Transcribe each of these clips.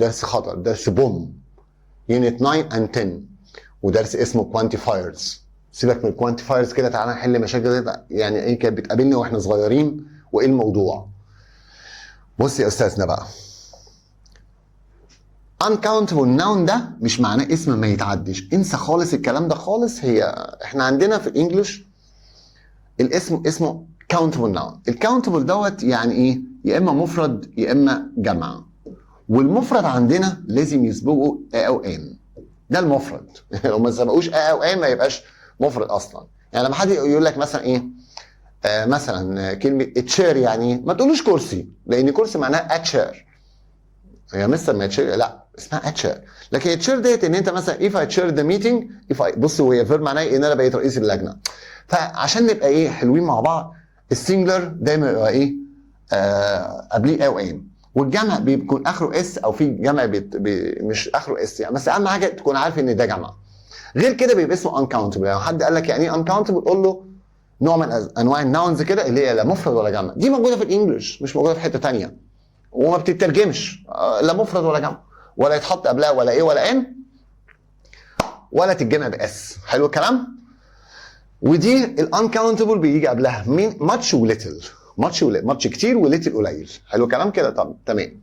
درس خطر، درس بوم، يونت 9 and 10، ودرس اسمه كوانتيفايرز. سيبك من الكوانتيفايرز كده، تعالى نحل مشاكل يعني ايه كانت بتقابلنا واحنا صغيرين وايه الموضوع. بص يا استاذنا بقى، uncountable noun ده مش معناه اسم ما يتعدش، انسى خالص الكلام ده خالص. هي احنا عندنا في الانجليش الاسم اسمه countable noun. الكاونتبل دوت يعني ايه؟ يا اما مفرد يا اما جمع، والمفرد عندنا لازم يسبقه ا او ان. ده المفرد. لو ما سبقوش ا او ان ما يبقاش مفرد اصلا. يعني لما حد يقول لك مثلا ايه، مثلا كلمه تشير، يعني ما تقولوش كرسي، لان كرسي معناها اتشير. يا مستر ما تشير، لا اسمها اتشير. لكن التشير ديت ان انت مثلا if I chair the meeting، بص هي فيرب معناها ان انا بقيت رئيس اللجنه. فعشان نبقى ايه حلوين مع بعض، السنجلر دايما يبقى ايه قبليه او ان، والجمع بيكون اخره اس، او في جمع مش اخره اس يعني، بس اهم حاجه تكون عارف ان ده جمع. غير كده بيبقى اسمه uncountable. يعني حد قال لك يعني ايه uncountable، قول له نوع من انواع الناونز كده اللي هي لا مفرد ولا جمع. دي موجوده في الانجليش، مش موجوده في حته ثانيه، وما بتترجمش لا مفرد ولا جمع، ولا يتحط قبلها ولا ايه ولا ان، ولا تتجمع باس. حلو الكلام. ودي الانكاونتبل بيجي قبلها مين؟ ماتش وليتل. ماتش كتير وليتل قليل. حلو الكلام كده. طب تمام.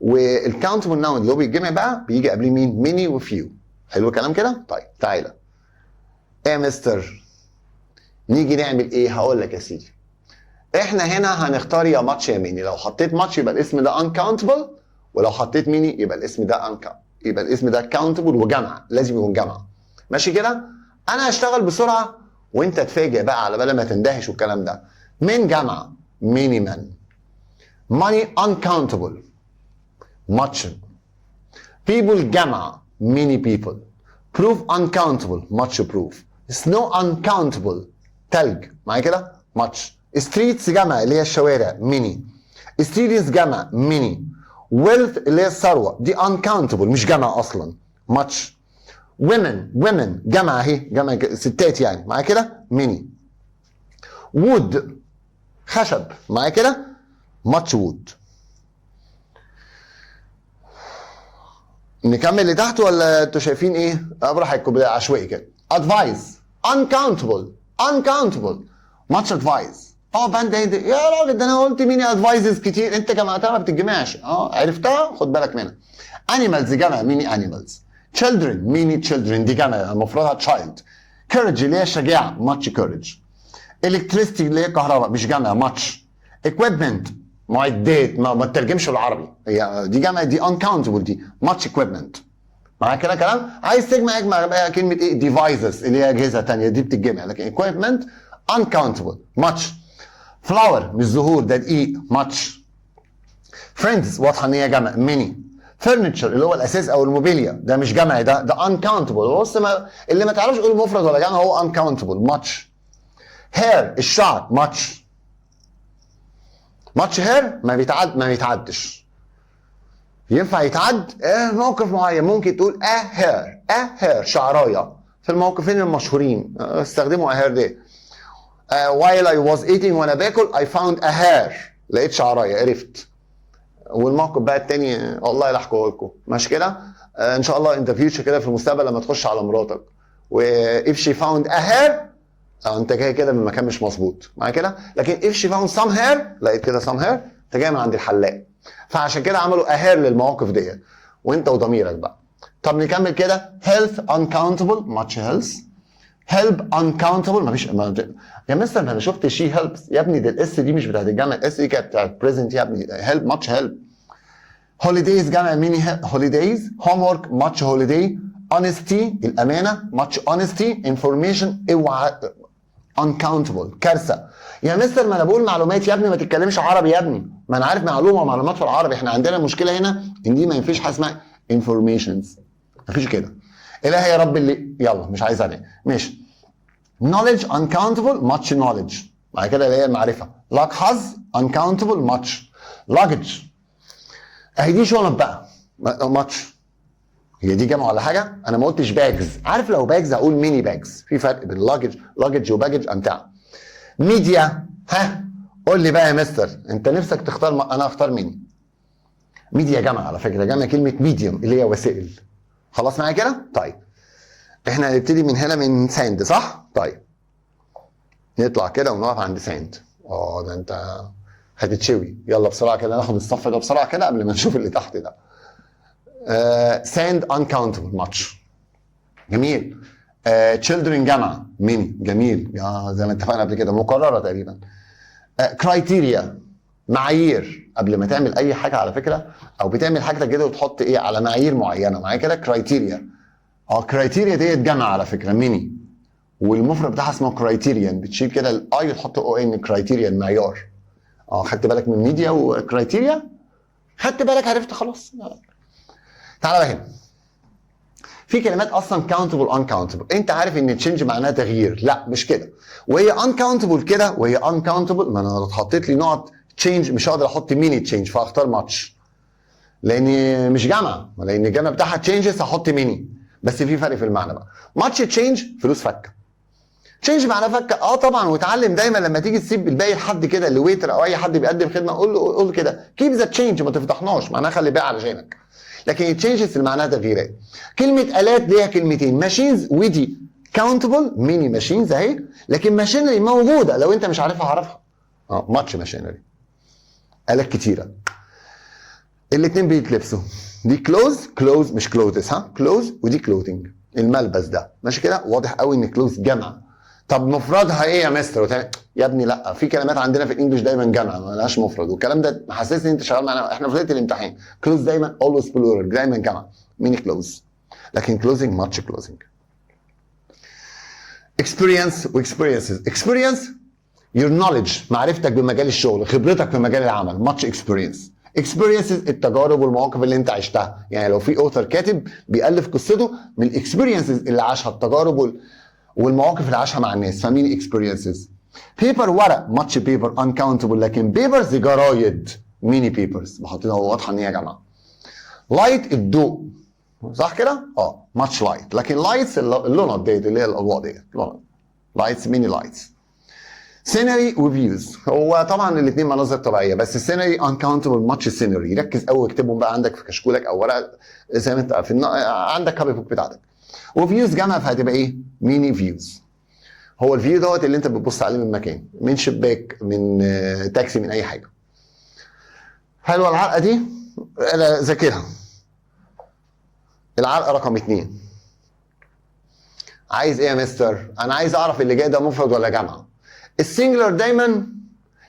والكاونتبل ناون اللي هو بيتجمع بقى بيجي قبليه مين؟ ميني وفيو. حلو الكلام كده. طيب تعالى يا مستر نيجي نعمل ايه؟ هقول لك يا سيدي، احنا هنا هنختار يا ماتش يا ميني. لو حطيت ماتش يبقى الاسم ده uncountable، ولو حطيت ميني يبقى الاسم ده يبقى الاسم ده countable وجمع، لازم يكون جمع. ماشي كده؟ انا هشتغل بسرعه وانت تفاجئ بقى على بال ما تندهش والكلام ده. من جمع ميني من، money uncountable much، people جمع many people، proof uncountable much proof، snow uncountable تلج. معايا كده؟ much. streets جمع اللي هي الشوارع many، students جمع many، wealth اللي هي الثروه دي uncountable مش جمع اصلا much. women جمع اهي، جمع ستات يعني. معايا كده؟ many. wood خشب. معايا كده؟ much wood. نكمل لتحت ولا انتوا شايفين ايه؟ براحتكم عشوائي كده. advice uncountable much advice. بند يا راجل ده انا قلت ميني ادفايزز كتير، انت جمعتها ما بتتجمعش. عرفتها؟ خد بالك منها. animals جمع ميني animals، children ميني children دي جمع مفردها child، courage اللي هي الشجاعه much courage، electricity اللي هي الكهرباء مش جمع much، equipment معدات ما تترجمش بالعربي، هي دي جمع، دي uncountable دي much equipment. معاك كده كلام؟ عايز تجمع اجمع بقى كلمه ايه؟ devices اللي هي اجهزه ثانيه دي بتتجمع، لكن equipment uncountable much. flower مش زهور ده دقيق much. friends واضحه ان هي جمع many. furniture اللي هو الاساس او الموبيليا ده مش جمع، ده uncountable. بص اللي ما تعرفش يقول مفرد ولا جمع هو uncountable much. hair الشعر much hair ما بيتعدش. ينفع يتعد موقف معين، ممكن تقول hair شعرايه في الموقفين المشهورين استخدموا hair دي. while I was eating وانا باكل I found a hair لقيت شعرايه عرفت. والموقف بقى التاني والله لا احكيه لكم. ماشي كده؟ ان شاء الله انت فيوتشر كده في المستقبل لما تخش على مراتك و if she found a hair انت جاي كده من مكان مش مظبوط. معايا كده؟ لكن if she found some hair لقيت كده some hair انت جاي من عند الحلاق. فعشان كده عملوا a hair للمواقف دي وانت وضميرك بقى. طب نكمل كده. health uncountable much health. help uncountable مفيش يا مستر انا شفت شي هيلبس يا ابني، ده الاس دي مش بتاعت الجامعه، الاس دي كانت بتاعت بريزنت يا ابني. هيلب ماتش هيلب. holidays جامع ميني holidays. homework much holiday. honesty الامانه much honesty. information اوعى uncountable كارثه. يا مستر ما انا بقول معلومات يا ابني ما تتكلمش عربي يا ابني، ما انا عارف معلومه ومعلومات في العربي. احنا عندنا مشكله هنا ان دي ما ينفعش حاجه اسمها informations، مفيش كده. الهي يا رب اللي يلا مش عايز عليه. ماشي. knowledge uncountable much knowledge. بعد كده اللي هي المعرفه. luck حظ uncountable much. luggage اهي دي شنط بقى much. هي دي جمع ولا حاجه؟ انا ما قلتش باجز. عارف لو باجز هقول ميني باجز، في فرق بين luggage وباجج امتع. ميديا قول لي بقى يا مستر انت نفسك تختار انا اختار ميني. ميديا جمع على فكره، جمع كلمه ميديوم اللي هي وسائل. خلاص معايا كده؟ طيب احنا هنبتدي من هنا من ساند صح؟ طيب نطلع كده ونقف عند ساند. ده انت هتتشوي. يلا بسرعه كده ناخد الصف ده بسرعه كده قبل ما نشوف اللي تحت ده. ساند uncountable ماتش جميل. children جامعه ميني جميل زي ما اتفقنا قبل كده مكرره تقريبا. كرايتيريا معايير، قبل ما تعمل اي حاجه على فكره او بتعمل حاجتك كده وتحط ايه على معايير معينه معايا كده كرايتيريا. كرايتيريا ديت جامعه على فكره ميني، والمفرد بتاعها اسمه كرايتيريان، بتشيل كده الاي وتحط او ان كرايتيريان معيار. خدت بالك من ميديا وكرايتيريا؟ خدت بالك عرفت خلاص. تعالى بقى هنا في كلمات اصلا كاونتبل uncountable. انت عارف ان تشينج معناها تغيير؟ لا مش كده. وهي uncountable كده وهي uncountable، ما انا لو اتحطيت لي نقط تشينج مش هقدر احط ميني تشينج فاختار ماتش، لان مش جامعه، لان الجامعه بتاعها تشينجز هحط ميني. بس في فرق في المعنى بقى. ماتش تشينج فلوس فكه، تشينج معناه فكه طبعا. وتعلم دايما لما تيجي تسيب الباقي لحد كده اللي ويتر او اي حد بيقدم خدمه قول له كده كيب ذا تشينج، ما تفتحناش، معناها خلي باقي علشانك. لكن التشينجز اللي معناها تغييرات. كلمه الات ليها كلمتين، ماشينز ودي كاونتبل ميني ماشينز اهي، لكن ماشينري موجوده لو انت مش عارفها هعرفها. ماتش ماشينري الات كتيره. الاثنين بيتلبسوا، دي كلوز مش كلوزز كلوز، ودي كلوثينج الملبس ده ماشي كده. واضح قوي ان كلوز جمع. طب مفردها ايه يا مستر؟ يا ابني لا، في كلمات عندنا في الانجليش دايما جمع ما لهاش مفرد، والكلام ده محسسني انت شغال معانا احنا في ليله الامتحان. كلوز دايما always plural دايما جمع ميني كلوز، لكن كلوزنج ماتش كلوزنج. experience واكسبيرينسز. experience your knowledge معرفتك بمجال الشغل، خبرتك في مجال العمل ماتش experience. experiences التجارب والمواقف اللي انت عشتها، يعني لو في اوثر كاتب بيألف قصته من الاكسبيرينسز اللي عاشها، التجارب والمواقف اللي عاشها مع الناس، فمين اكسبيرينسز. بيبر ورق ماتش بيبر uncountable، لكن بيبرز جرايد ميني بيبرز بحطها واضحه ان هي جامعه. لايت الضوء صح كده؟ ماتش لايت، لكن لايتس اللونات ديت اللي هي الاضواء ديت لايتس ميني لايتس. سينري وفيوز، هو طبعا الاثنين مناظر طبيعيه، بس السينري uncountable ماتش سينري. ركز قوي اكتبهم بقى عندك في كشكولك او ورق زي ما انت عندك كابي بوك بتاعتك. وفيوز جامعه فهتبقى ايه؟ ميني فيوز. هو الفيو دوت اللي انت بتبص عليه من مكان، من شباك، من تاكسي، من اي حاجه. حلوه العلقه دي؟ ذاكرها. العلقه رقم 2. عايز ايه يا مستر؟ انا عايز اعرف اللي جاي ده مفرد ولا جمع. السنجلر دايما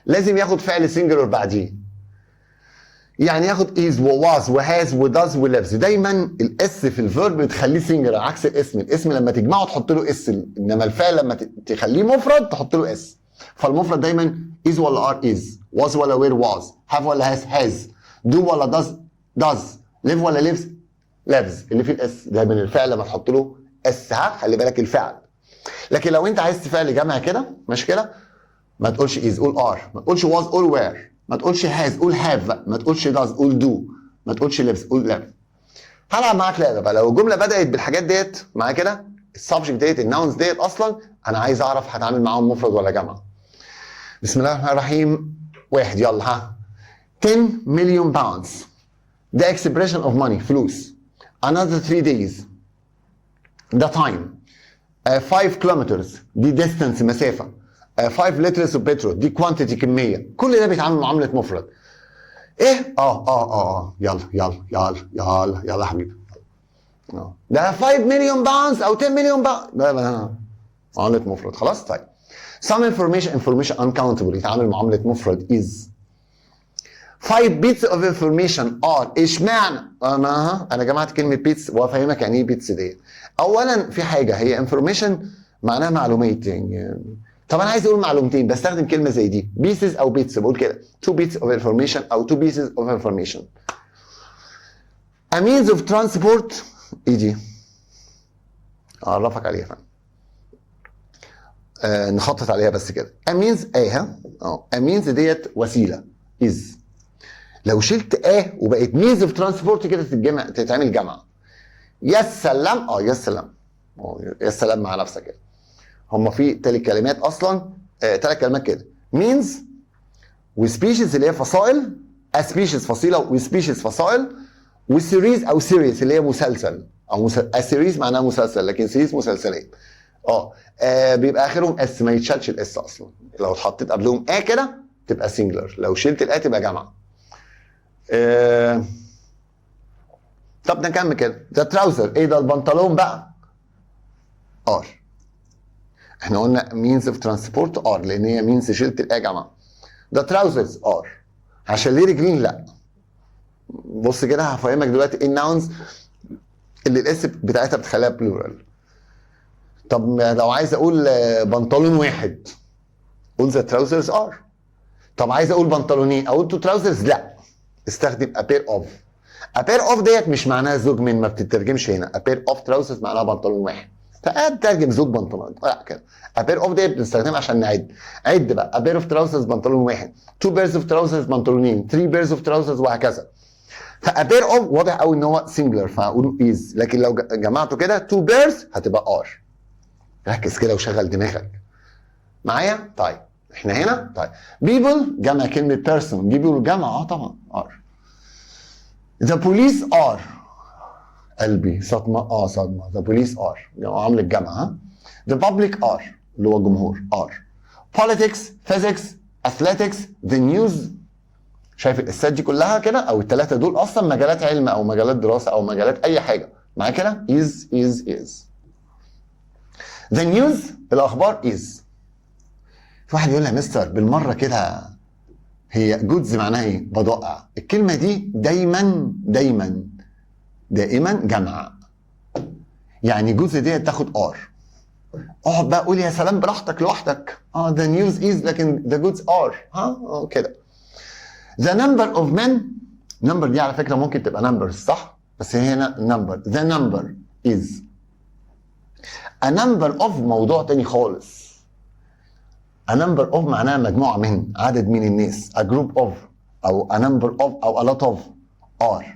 لازم ياخد فعل سنجلر بعديه، يعني ياخد is وواز وهاز وداز وليفز. دايما الاس في الفيرب بتخليه سنجلر عكس الاسم. الاسم لما تجمعه تحط له اس، انما الفعل لما تخليه مفرد تحط له اس. فالمفرد دايما is ولا are is، was ولا were was، have ولا has do ولا does live ولا lives اللي فيه الاس. دايما الفعل لما تحط له اس خلي بالك الفعل. لكن لو انت عايز فعل جمع كده مش كده، ما تقولش is قول are، ما تقولش was قول were، ما تقولش has قول have، ما تقولش does قول do، ما تقولش lives قول live. هلعب معاك لعبه بقى. لو الجمله بدات بالحاجات ديت معايا كده، السبجكت ديت الناونز ديت اصلا انا عايز اعرف هتعامل معاهم مفرد ولا جمع. بسم الله الرحمن الرحيم. 1 يلا 10 مليون باوندز ده expression of money فلوس. another 3 days ده time. 5 kilometers دي distance مسافه. 5 liters of petrol دي quantity كميه. كل ده بيتعامل معامله مفرد. ايه؟ يلا يا حبيبي. ده 5 مليون باوندز او 10 مليون باوندز ده معامله مفرد. خلاص طيب. some information uncountable يتعامل معامله مفرد is. 5 bits of information are. اشمعنى؟ انا جمعت كلمه بيتس وافهمك يعني ايه بيتس ديت. اولا في حاجه هي information معناها معلومات، يعني طب انا عايز اقول معلومتين بستخدم كلمه زي دي pieces او bits، بقول كده 2 bits of information او 2 pieces of information. a means of transport ايه دي؟ اعرفك عليها نخطط عليها بس كده. a means a means ديت وسيله is. لو شلت وبقت means of transport كده تتعمل جمع. يا سلام يا سلام يا سلام مع نفسك كده. هم في 3 كلمات اصلا 3 كلمات كده means وسبيشيز اللي هي فصائل a species فصيله، وسبيشيز فصائل، وسيريز او سيريس اللي هي مسلسل، او a series معناها مسلسل، لكن سيريز مسلسلين. بيبقى اخرهم اس، ما يتشالش الاس اصلا. لو اتحطيت قبلهم كده تبقى سنجلر، لو شلت تبقى جمع. طب نكمل كده. ده تراوزر، ايه ده؟ البنطلون بقى ار. احنا قلنا مينز اوف ترانسبورت ار، لان هي مينز شلت جمع. ده تراوزرز ار. عشان ليه رجلين؟ لا. بص كده هفهمك دلوقتي ايه الناونز اللي الاس بتاعتها بتخليها بلورال. طب لو عايز اقول بنطلون واحد، قول ذا تراوزرز ار. طب عايز اقول بنطلونين، اقول تو تراوزرز؟ لا، استخدم a pair of. a pair of ديت مش معناها زوج من، ما بتترجمش هنا. a pair of trousers معناها بنطلون واحد، فترجم زوج بنطلون. لا كده. a pair of ديت بنستخدمها عشان نعد. عد بقى. a pair of trousers بنطلون واحد، two pairs of trousers بنطلونين، three pairs of trousers وهكذا. ف a pair of واضح قوي ان هو singular فاقول is، لكن لو جمعته كده two pairs هتبقى are. ركز كده وشغل دماغك معايا. طيب احنا هنا. طيب people جمع كلمة person، people جمع طبعا are. The police are. قلبي صدمة صدمة. The police are عامل الجمع. The public are اللي هو الجمهور are. Politics, physics, athletics, the news. شايف الاسات دي كلها كده او الثلاثة دول اصلا مجالات علم او مجالات دراسة او مجالات اي حاجة. معايا كده is. The news الاخبار is. في واحد يقول لي يا مستر بالمرة كده هي جودز معناها ايه؟ بضائع. الكلمة دي دائما جمع. يعني جودز دي تاخد ار. اقعد بقى قول يا سلام براحتك لوحدك. the news is لكن the goods are. كده. the number of men. number دي على فكرة ممكن تبقى numbers صح؟ بس هي هنا number. the number is. a number of موضوع تاني خالص. a number of معناها مجموعة من، عدد من الناس. a group of أو a number of أو a lot of are.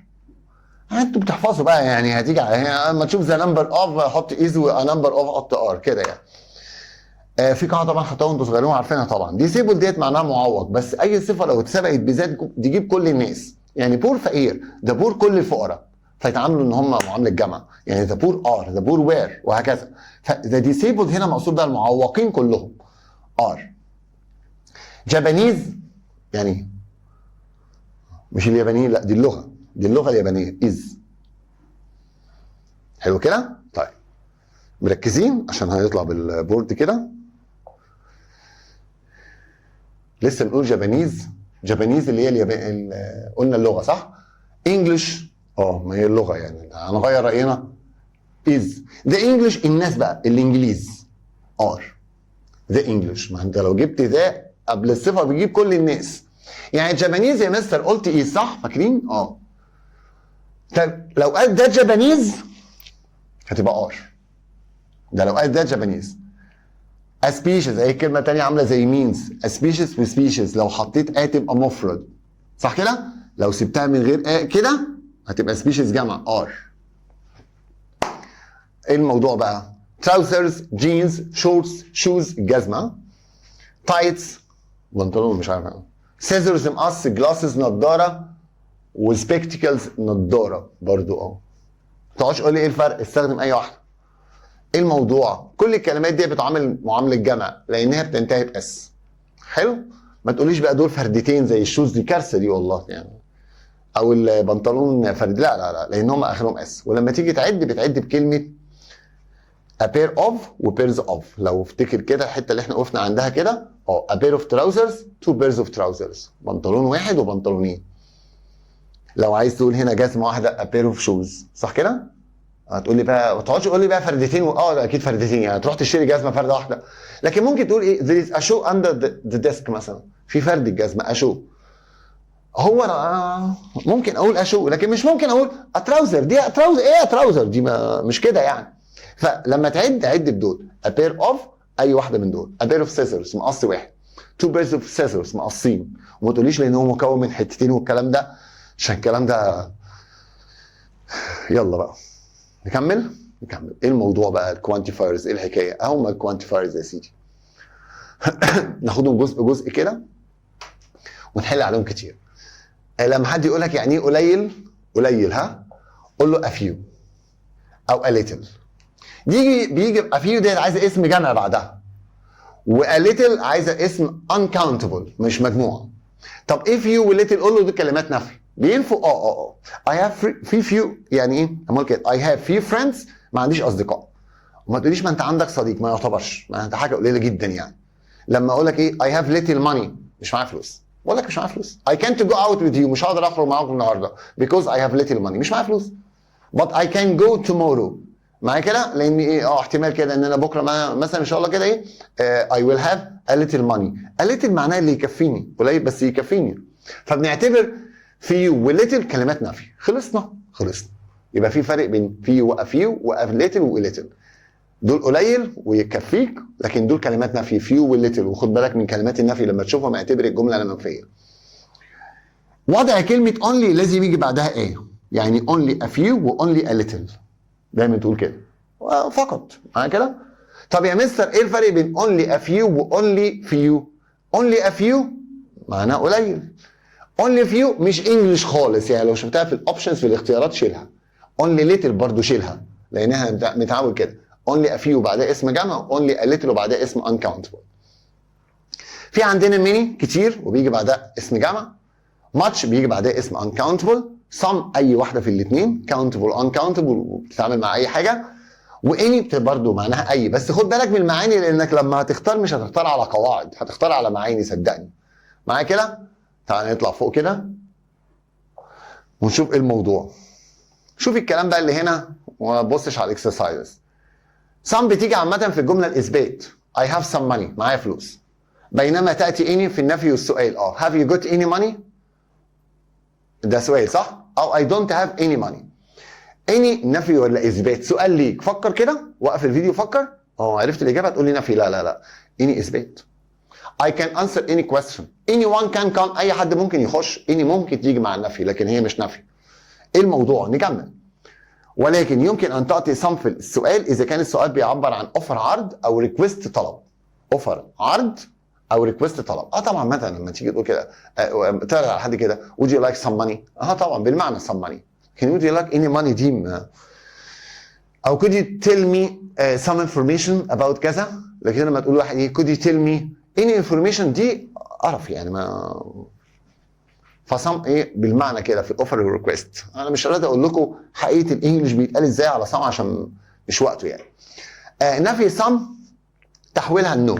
انتوا بتحفظوا بقى يعني، هتيجي اما تشوف ذا نمبر اوف حط از و نمبر اوف حط ار كده يعني. في قاعده طبعا حطوها وانتوا صغيرين عارفينها طبعا. ديسيبل ديت معناها معوق، بس اي صفه لو اتسبقت بذات تجيب كل الناس. يعني بور فقير، ده بور كل الفقراء، فيتعاملوا ان هم معامله جمع. يعني ذا بور ار، ذا بور وير وهكذا. فذا ديسيبل هنا مقصود بقى المعوقين كلهم ار. جابانيز يعني مش اليابانيين، لا دي اللغه اليابانيه از. حلو كده. طيب مركزين عشان هيطلع بالبورد كده. لسه بنقول جابانيز اللي هي اليابان. قلنا اللغه صح. انجلش ما هي اللغه يعني، هنغير راينا. از ذا انجلش. الناس بقى الانجليز ار ذا انجلش. ما انت لو جبت ذا قبل الصفه بيجيب كل الناس. يعني جابانيز يا مستر قلت ايه صح؟ فاكرين؟ طب لو قال ده جابانيز هتبقى ار. ده لو قال ده جابانيز. اسبيشيز اي كلمه تانية عامله زي مينز. اسبيشيز وسبيشيز لو حطيت تبقى مفرد صح كده. لو سبتها من غير كده هتبقى سبيشيز جمع ار. ايه الموضوع بقى؟ تراوزرز، جينز، شورتس، شوز الجزمه، تايتس بنطلون مش عارف ايه، سيزرز مقص، جلاسز نضاره، وسبيكتيكلز نضاره برضو. ما تقعدش قول لي ايه الفرق، استخدم اي واحده. ايه الموضوع؟ كل الكلمات دي بتعامل معامله جمع لانها بتنتهي باس. حلو. ما تقوليش بقى دول فردتين زي الشوز، دي كارثه دي والله يعني. او البنطلون فرد، لا لان هم اخرهم اس. ولما تيجي تعد بتعد بكلمه a pair of و pairs of. لو افتكر كده الحته اللي احنا وقفنا عندها كده a pair of trousers two pairs of trousers. بنطلون واحد وبنطلونين. لو عايز تقول هنا جزمه واحده a pair of shoes صح كده. هتقول لي بقى ما تقعدش تقول لي بقى فردتين اكيد فردتين يعني تروح تشتري جزمه فرده واحده. لكن ممكن تقول ايه there is a shoe under the desk مثلا، في فرد الجزمه a shoe. هو انا ممكن اقول a shoe لكن مش ممكن اقول a trouser. دي trouser ايه trouser دي مش كده يعني. فلما عد بدول a pair of اي واحده من دول. a pair of scissors مقص واحد، two pairs of scissors مقصين. وما تقوليش لان هو مكون من حتتين والكلام ده، عشان الكلام ده. يلا بقى نكمل. ايه الموضوع بقى؟ الكوانتيفايرز ايه الحكايه؟ هم الكوانتيفايرز يا سيدي. ناخدهم جزء كده ونحل عليهم كتير. لما حد يقول لك يعني ايه قليل، قليل ها، قول له a few او a little. بيجي a few ديت عايزه اسم جمع بعدها، و a little عايزه اسم uncountable مش مجموعه. طب ايه few و little؟ قول له دي كلمات نفي بينفوا. I have في few يعني ايه؟ امال كده I have few friends، ما عنديش اصدقاء. وما تقوليش ما انت عندك صديق، ما يعتبرش، ما انت حاجه قليله جدا يعني. لما اقول لك ايه I have little money، مش معايا فلوس، بقول لك مش معايا فلوس. I can't go out with you، مش هقدر اخرج معاكم النهارده because I have little money، مش معايا فلوس. but I can go tomorrow، معايا كده، لان ايه احتمال كده ان انا بكره مثلا ان شاء الله كده ايه I will have a little money. a little معناه اللي يكفيني، قليل بس يكفيني. فبنعتبر few و little كلمات نفي. خلصنا. يبقى في فرق بين few و a few و a little و little. دول قليل ويكفيك، لكن دول كلمات نفي few و little. وخد بالك من كلمات النفي لما تشوفها اعتبر الجمله منفيه. وضع كلمه only لازم يجي بعدها ايه؟ يعني only a few و only a little، دايما تقول كده فقط، معايا كده. طب يا مستر ايه الفرق بين only a few و only few؟ only a few معناه قليل. only few مش انجلش خالص، يعني لو شفتها في الاوبشنز في الاختيارات شيلها. only little برضو شيلها، لانها متعود كده only a few وبعدها اسم جمع، only a little وبعدها اسم uncountable. في عندنا many كتير وبيجي بعدها اسم جمع، much بيجي بعدها اسم uncountable، some اي واحده في الاثنين countable uncountable وبتتعامل مع اي حاجه، واني برضه معناها اي. بس خد بالك من المعاني، لانك لما هتختار مش هتختار على قواعد، هتختار على معاني صدقني. معايا كده؟ تعال نطلع فوق كده ونشوف ايه الموضوع. شوف الكلام بقى اللي هنا وما تبصش على الاكسرسايزز. some بتيجي عامه في الجمله الاثبات I have some money، معايا فلوس. بينما تاتي اني في النفي والسؤال have you got any money؟ ده سؤال صح؟ او I don't have any money. any نفي ولا اثبات؟ سؤال ليك، فكر كده، وقف الفيديو فكر. عرفت الاجابه تقول لي نفي. لا any اثبات. I can answer any question. anyone can come، اي حد ممكن يخش. any ممكن تيجي مع النفي لكن هي مش نفي. ايه الموضوع؟ نكمل. ولكن يمكن ان تعطي some في السؤال اذا كان السؤال بيعبر عن اوفر عرض او ريكويست طلب. اوفر عرض او ريكويست طلب. طبعا مثلا لما تيجي تقول كده تعرض على حد كده would you like some money؟ طبعا بالمعنى some money. can you like any money دي او could you tell me some information about كذا. لكن لما تقول واحد could you tell me any information دي قرف يعني، ما فصم بالمعنى كده في الاوفر والريكويست. انا مش راضي اقول لكم حقيقه الانجليش بيتقال ازاي على صم عشان مش وقته يعني. نفي صم تحويلها النو.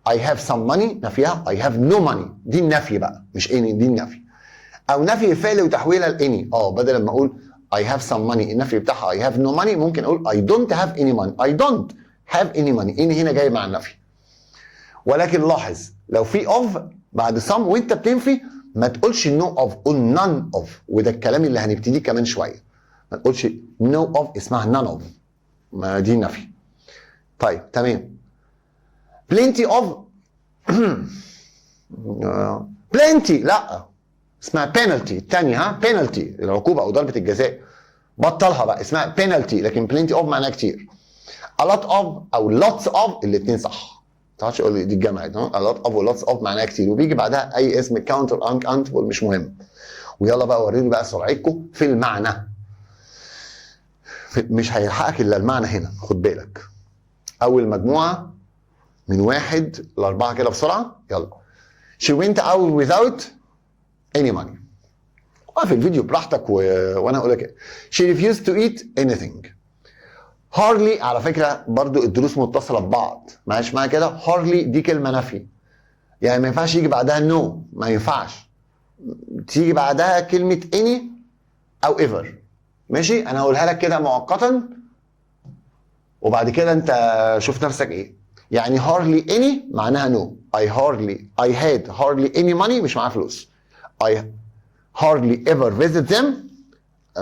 I have some money نفيها I have no money، دي النفي بقى مش any، دي النفي. او نفي فعل وتحويلها لاني. بدل ما اقول I have some money النفي بتاعها I have no money، ممكن اقول I don't have any money. I don't have any money. any هنا جاي مع النفي. ولكن لاحظ لو في of بعد some وانت بتنفي ما تقولش no of، قول none of. وده الكلام اللي هنبتديه كمان شويه. ما تقولش no of، اسمها none of، ما دي نفي. طيب تمام. plenty of plenty لا، اسمها penalty الثانيه penalty العقوبه او ضربه الجزاء. بطلها بقى، اسمها penalty. لكن plenty of معناها كتير. a lot of او lots of الاثنين صح. ما تعرفش تقول دي الجمع a lot of و lots of معناها كتير، وبيجي بعدها اي اسم counter uncountable مش مهم. ويلا بقى وريني بقى سرعتكم في المعنى. مش هيلحقك الا المعنى هنا، خد بالك. اول مجموعه من 1 ل 4 كده بسرعه. يلا. she went out without any money. وقف الفيديو براحتك وانا هقول لك she refused to eat anything. hardly على فكره برضو الدروس متصله ببعض، معلش معايا كده. hardly دي كلمه نفي، يعني ما ينفعش يجي بعدها no، ما ينفعش تيجي بعدها كلمه any او ever. ماشي، انا هقولها لك كده مؤقتا وبعد كده انت شوف نفسك ايه. يعني hardly any معناها no. I had hardly any money مش معايا فلوس. I hardly ever visit them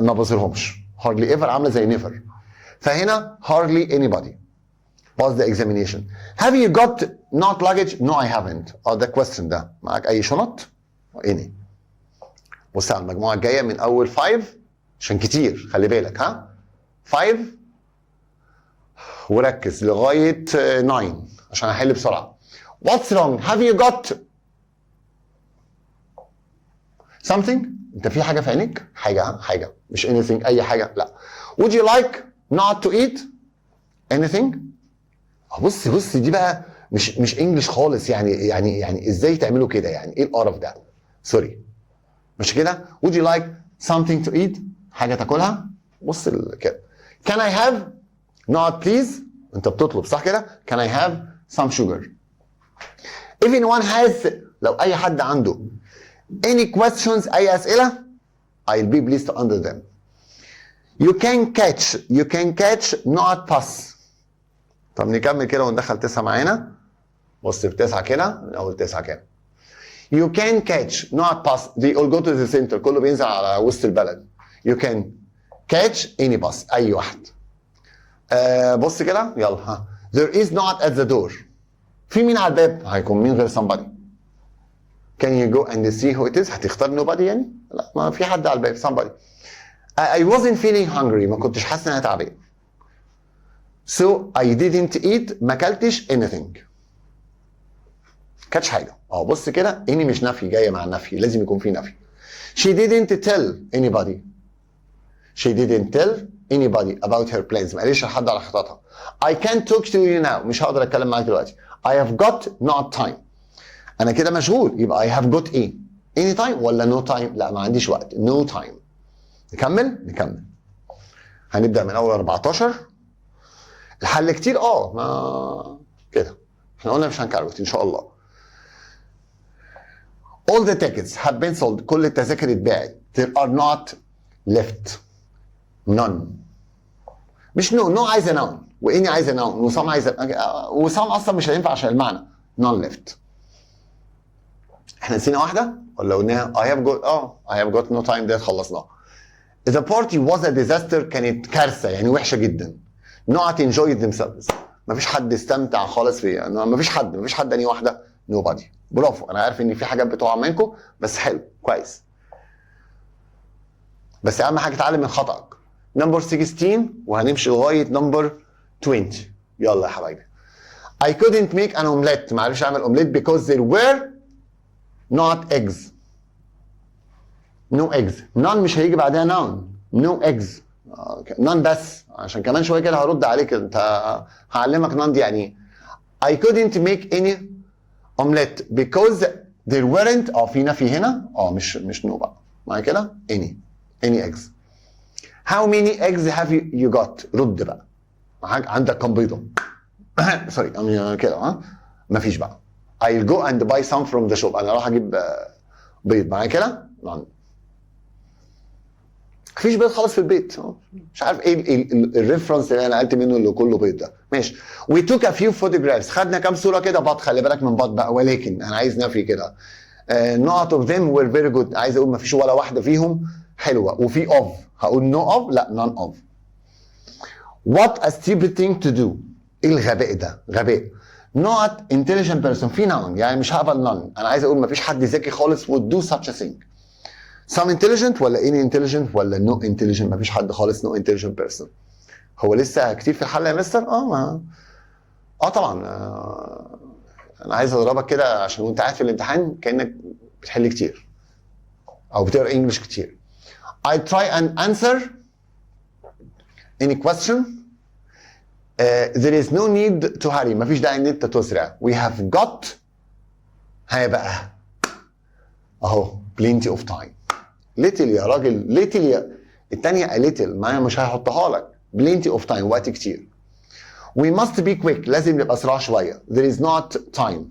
ما بزورهمش. hardly ever عامله زي never. فهنا hardly anybody. Pass the examination. Have you got not luggage? No I haven't. ده question ده. معاك اي شنط؟ any. بص على المجموعه الجايه من اول 5 عشان كتير خلي بالك 5 وركز لغايه 9 عشان احل بسرعه. What's wrong? Have you got something انت في حاجه في عينيك، حاجه مش anything اي حاجه، لا. would you like not to eat anything؟ بص دي بقى مش انجلش خالص، يعني ازاي تعملوا كده؟ يعني ايه القرف ده؟ سوري، مش كده؟ would you like something to eat؟ حاجه تاكلها. بص كده. can I have not please؟ انت بتطلب صح كده؟ can I have some sugar؟ if anyone has، لو اي حد عنده any questions اي اسئله I'll be pleased to answer them. you can catch not pass. طب نكمل كده وندخل 9 معانا. بص ب9 كده، من اول 9 كده. you can catch not pass they all go to the center، كله بينزل على وسط البلد. you can catch any bus اي واحد. بص كده يلا ها. there is not at the door. في مين على الباب؟ هيكون مين غير somebody. can you go and see who it is؟ هتختار nobody يعني؟ لا، ما في حد على الباب somebody. I wasn't feeling hungry، ما كنتش حاسس ان انا تعبان. so I didn't eat، ما اكلتش anything. كانتش حاجه. بص كده اني مش نفي، جايه مع النفي، لازم يكون في نفي. she didn't tell anybody. she didn't tell anybody about her plans، ما قالش لحد على خططها. I can't talk to you now، مش هقدر اتكلم معاك دلوقتي. I have got not time، انا كده مشغول، يبقى I have got ايه؟ any time ولا no time؟ لا، ما عنديش وقت، no time. نكمل. هنبدا من اول 14. الحل كتير ما كده، احنا قلنا مش هنكروت ان شاء الله. all the tickets have been sold، كل التذاكر اتباعت. there are not left، none. مش no عايزه noun، واني عايزه noun، وسام عايزه، وسام اصلا مش هينفع عشان المعنى. none left. احنا نسينا واحده ولا قلناها؟ I have got no time، ده خلصناها. the party was a disaster، كانت كارثه يعني وحشه جدا. not enjoyed themselves، مفيش حد استمتع خالص فيها. مفيش حد اني واحده nobody. برافو، انا عارف ان في حاجات بتقع منكم بس حلو كويس، بس اهم حاجه اتعلم من خطأك. نمبر 16 وهنمشي لغايه نمبر 20. يلا يا حبايبي. I couldn't make an omelette، ما عرفش اعمل اومليت because there were not eggs. no eggs. none مش هيجي بعدها noun. no eggs. none بس، عشان كمان شويه كده هرد عليك انت، هعلمك none دي يعني ايه. I couldn't make any omelette because there weren't، في نفي هنا، مش no بقى معايا كده. any eggs. how many eggs have you got؟ رد بقى، عندك كم بيضه؟ سوري كده مفيش بقى. I'll go and buy some from the shop، انا اروح اجيب بيض. معايا كده. مفيش بيض خالص في البيت. مش عارف ايه الريفرنس اللي انا نقلت منه اللي كله بيض ده. ماشي. we took a few photographs، خدنا كام صوره كده. بط، خلي بالك من بط بقى، ولكن انا عايز نفي كده. not of them were very good، عايز اقول مفيش ولا واحده فيهم حلوه. وفي of، هقول no of، لا none of. what a stupid thing to do، ايه الغباء ده؟ غباء. not intelligent person، في noun يعني مش هقبل none. انا عايز اقول مفيش حد ذكي خالص would do such a thing. some intelligent ولا any intelligent ولا no intelligent؟ مفيش حد خالص no intelligent person. هو لسه كتير في الحل يا مستر؟ طبعا. انا عايز اضربك كده عشان وانت قاعد في الامتحان كانك بتحل كتير او بتقرا انجلش كتير. I try and answer any question. There is no need to hurry، مفيش داعي ان انت تسرع. We have got، هيا بقى اهو plenty of time. little يا راجل، little يا الثانيه little، ما مش هحطها لك. plenty of time، وقت كتير. we must be quick، لازم نبقى اسرع شويه. there is not time،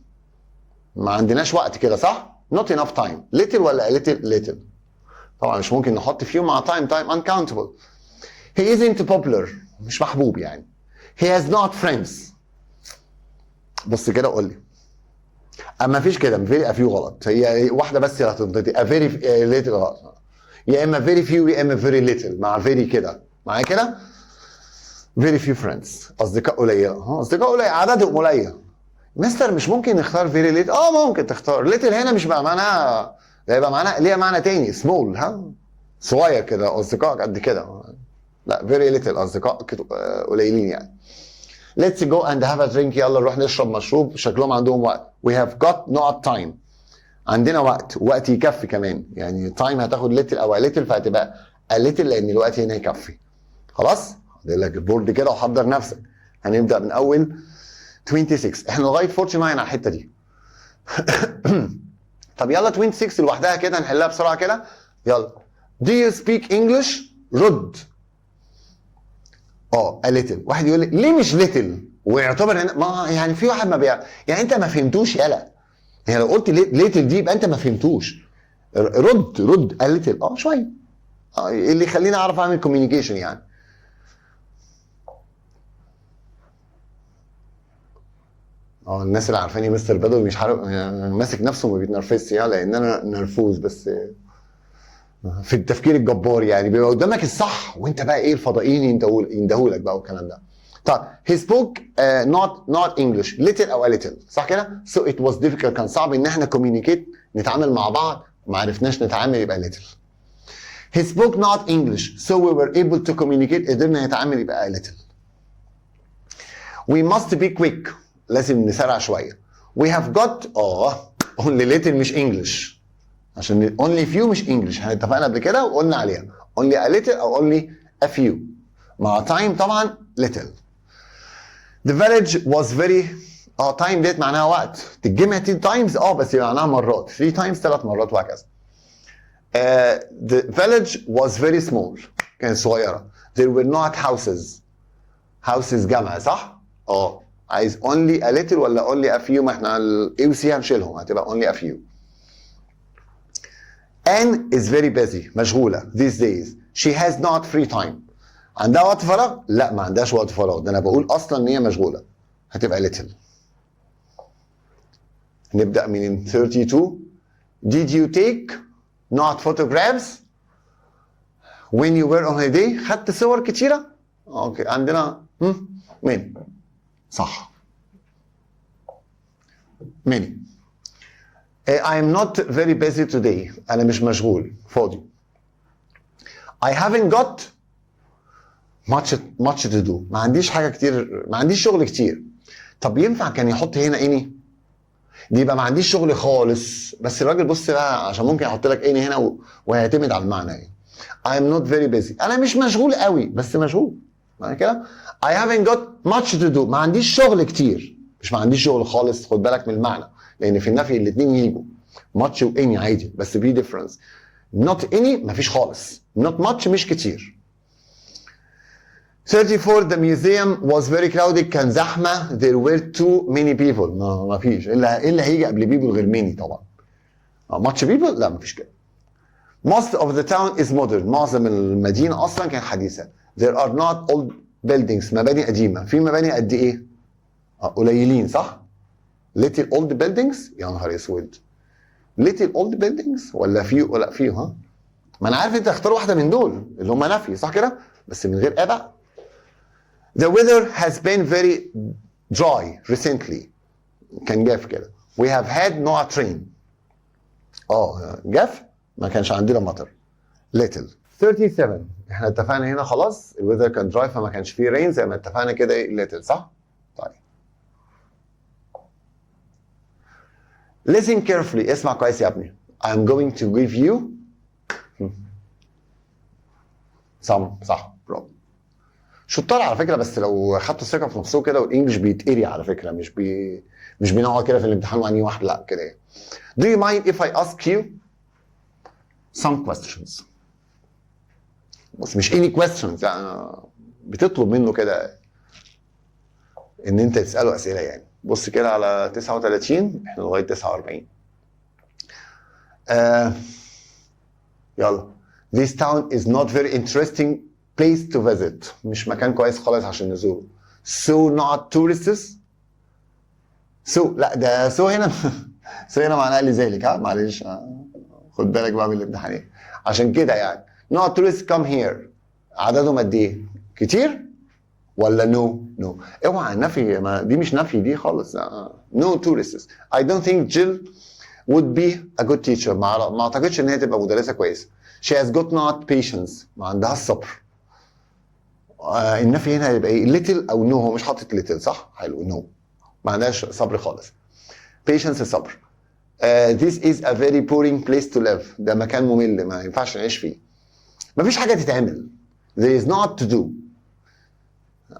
ما عندناش وقت كده صح؟ not enough time. little ولا little؟ طبعا مش ممكن نحط فيهم مع time uncountable. he isn't popular، مش محبوب يعني. he has not friends. بص كده قول لي. اما فيش كده very few غلط، هي واحده بس اللي هتنطقي. a very little غلط، يا اما very few يا اما very little. مع very كده معايا كده. very few friends، اصدقاء قليله. اصدقاء قليل، عددهم قليل. مستر مش ممكن نختار very little؟ ممكن تختار little. هنا مش بقى معناها، ده يبقى معناها ليها معنى تاني small، صغير كده، اصدقاء قد كده. لا very little، اصدقاء قليلين يعني. let's go and have a drink، يلا نروح نشرب مشروب، شكلهم عندهم وقت. we have got not time، عندنا وقت يكفي كمان، يعني تايم هتاخد ليتل او ليتل فهتبقى ليتل لان الوقت هنا يكفي. خلاص هدير لك البورد كده وحضر نفسك. هنبدا من اول 26. احنا لغايه 49 على الحته دي. طب يلا 26 لوحدها كده نحلها بسرعه كده. يلا. Do you speak English؟ رد. a little. واحد يقول لي ليه مش little؟ ويعتبر هنا ما يعني في واحد ما يعني انت ما فهمتوش يلا. يعني لو قلت little دي يبقى انت ما فهمتوش. رد a little شويه. اللي يخليني اعرف اعمل communication يعني. الناس اللي عارفاني مستر بدوي مش عارف يعني ماسك نفسه وما بيتنرفزش يعني لان انا نرفوز بس في التفكير الجبار يعني بيبقى قدامك الصح وانت بقى ايه الفضائيين يندهولك بقى والكلام ده. طيب he spoke not English little او a little صح كده؟ so it was difficult كان صعب ان احنا communicate نتعامل مع بعض ما عرفناش نتعامل يبقى little. he spoke not English so we were able to communicate قدرنا نتعامل يبقى little. we must be quick لازم نسرع شويه. we have got only little مش English عشان only few مش English اتفقنا قبل كده وقلنا عليها only a little او only a few مع time طبعا little. the village was very time ديت معناها وقت تتجمع 10 times بس معناها مرات 3 times 3 مرات وهكذا. the village was very small كانت صغيره. there were not houses جمع صح؟ عايز only a little ولا only a few؟ ما احنا ال A و C هنشيلهم هتبقى only a few. Anne is very busy مشغولة these days. She has not free time. عندها وقت فراغ؟ لا ما عندهاش وقت فراغ ده أنا بقول أصلا إن هي مشغولة هتبقى little. نبدأ من 32. Did you take not photographs when you were on holiday؟ خدت صور كتيرة؟ أوكي عندنا مين؟ صح. many. I am not very busy today. أنا مش مشغول فاضي. I haven't got much to do. ما عنديش حاجة كتير ما عنديش شغل كتير. طب ينفع كان يحط هنا any؟ دي يبقى ما عنديش شغل خالص بس الراجل بص بقى عشان ممكن يحط لك any هنا وهيعتمد على المعنى يعني. I am not very busy. أنا مش مشغول قوي بس مشغول. معنى كده I haven't got much to do. ما عنديش شغل كتير مش ما عنديش شغل خالص خد بالك من المعنى لان في النفي الاثنين يجوا much و any عادي بس في difference. not any مفيش خالص not much مش كتير. 34 the museum was very crowded كان زحمه there were too many people. ما فيش الا هيجي قبل people غير many طبعا. much people لا مفيش كده. most of the town is modern معظم المدينه اصلا كانت حديثه. there are not old buildings مباني قديمه. في مباني قد ايه؟ قليلين صح؟ little old buildings يا نهار اسود. little old buildings ولا few ولا few ما انا عارف انت اختار واحده من دول اللي هم نفي صح كده بس من غير بقى. the weather has been very dry recently كان جاف كده. we have had no rain جاف ما كانش عندنا مطر. little. 37 احنا اتفقنا هنا خلاص الويذر كان دراي فما كانش فيه رين زي ما اتفقنا كده ايه little صح؟ طيب. listen carefully اسمع كويس يا ابني. I'm going to give you some صح برافو. شطار على فكره بس لو خدتوا ثقه في نفسه كده والانجلش بيتقري على فكره مش بنقعد كده في الامتحان وعني واحد لا كده. Do you mind if I ask you some questions؟ بس مش any questions يعني بتطلب منه كده ان انت تساله اسئله يعني. بص كده على 39 احنا لغايه 49. يلا. This town is not very interesting place to visit. مش مكان كويس خالص عشان نزوره. So not tourists. So لا ده so هنا so هنا معناها لذلك معلش خد بالك بقى من الامتحانات. عشان كده يعني not tourists come here. عددهم قد ايه؟ كتير؟ ولا no اوعى نفي دي مش نفي دي خالص. no tourists. I don't think Jill would be a good teacher. ما اعتقدش ان هي تبقى مدرسه كويسه. she has got not patience. ما عندها الصبر. النفي هنا هيبقى ايه؟ little او no. هو مش حاطط little صح؟ حلو no. ما عندهاش صبر خالص. patience الصبر. This is a very boring place to live. ده مكان ممل ما ينفعش نعيش فيه. مفيش حاجة تتعمل. There is not to do.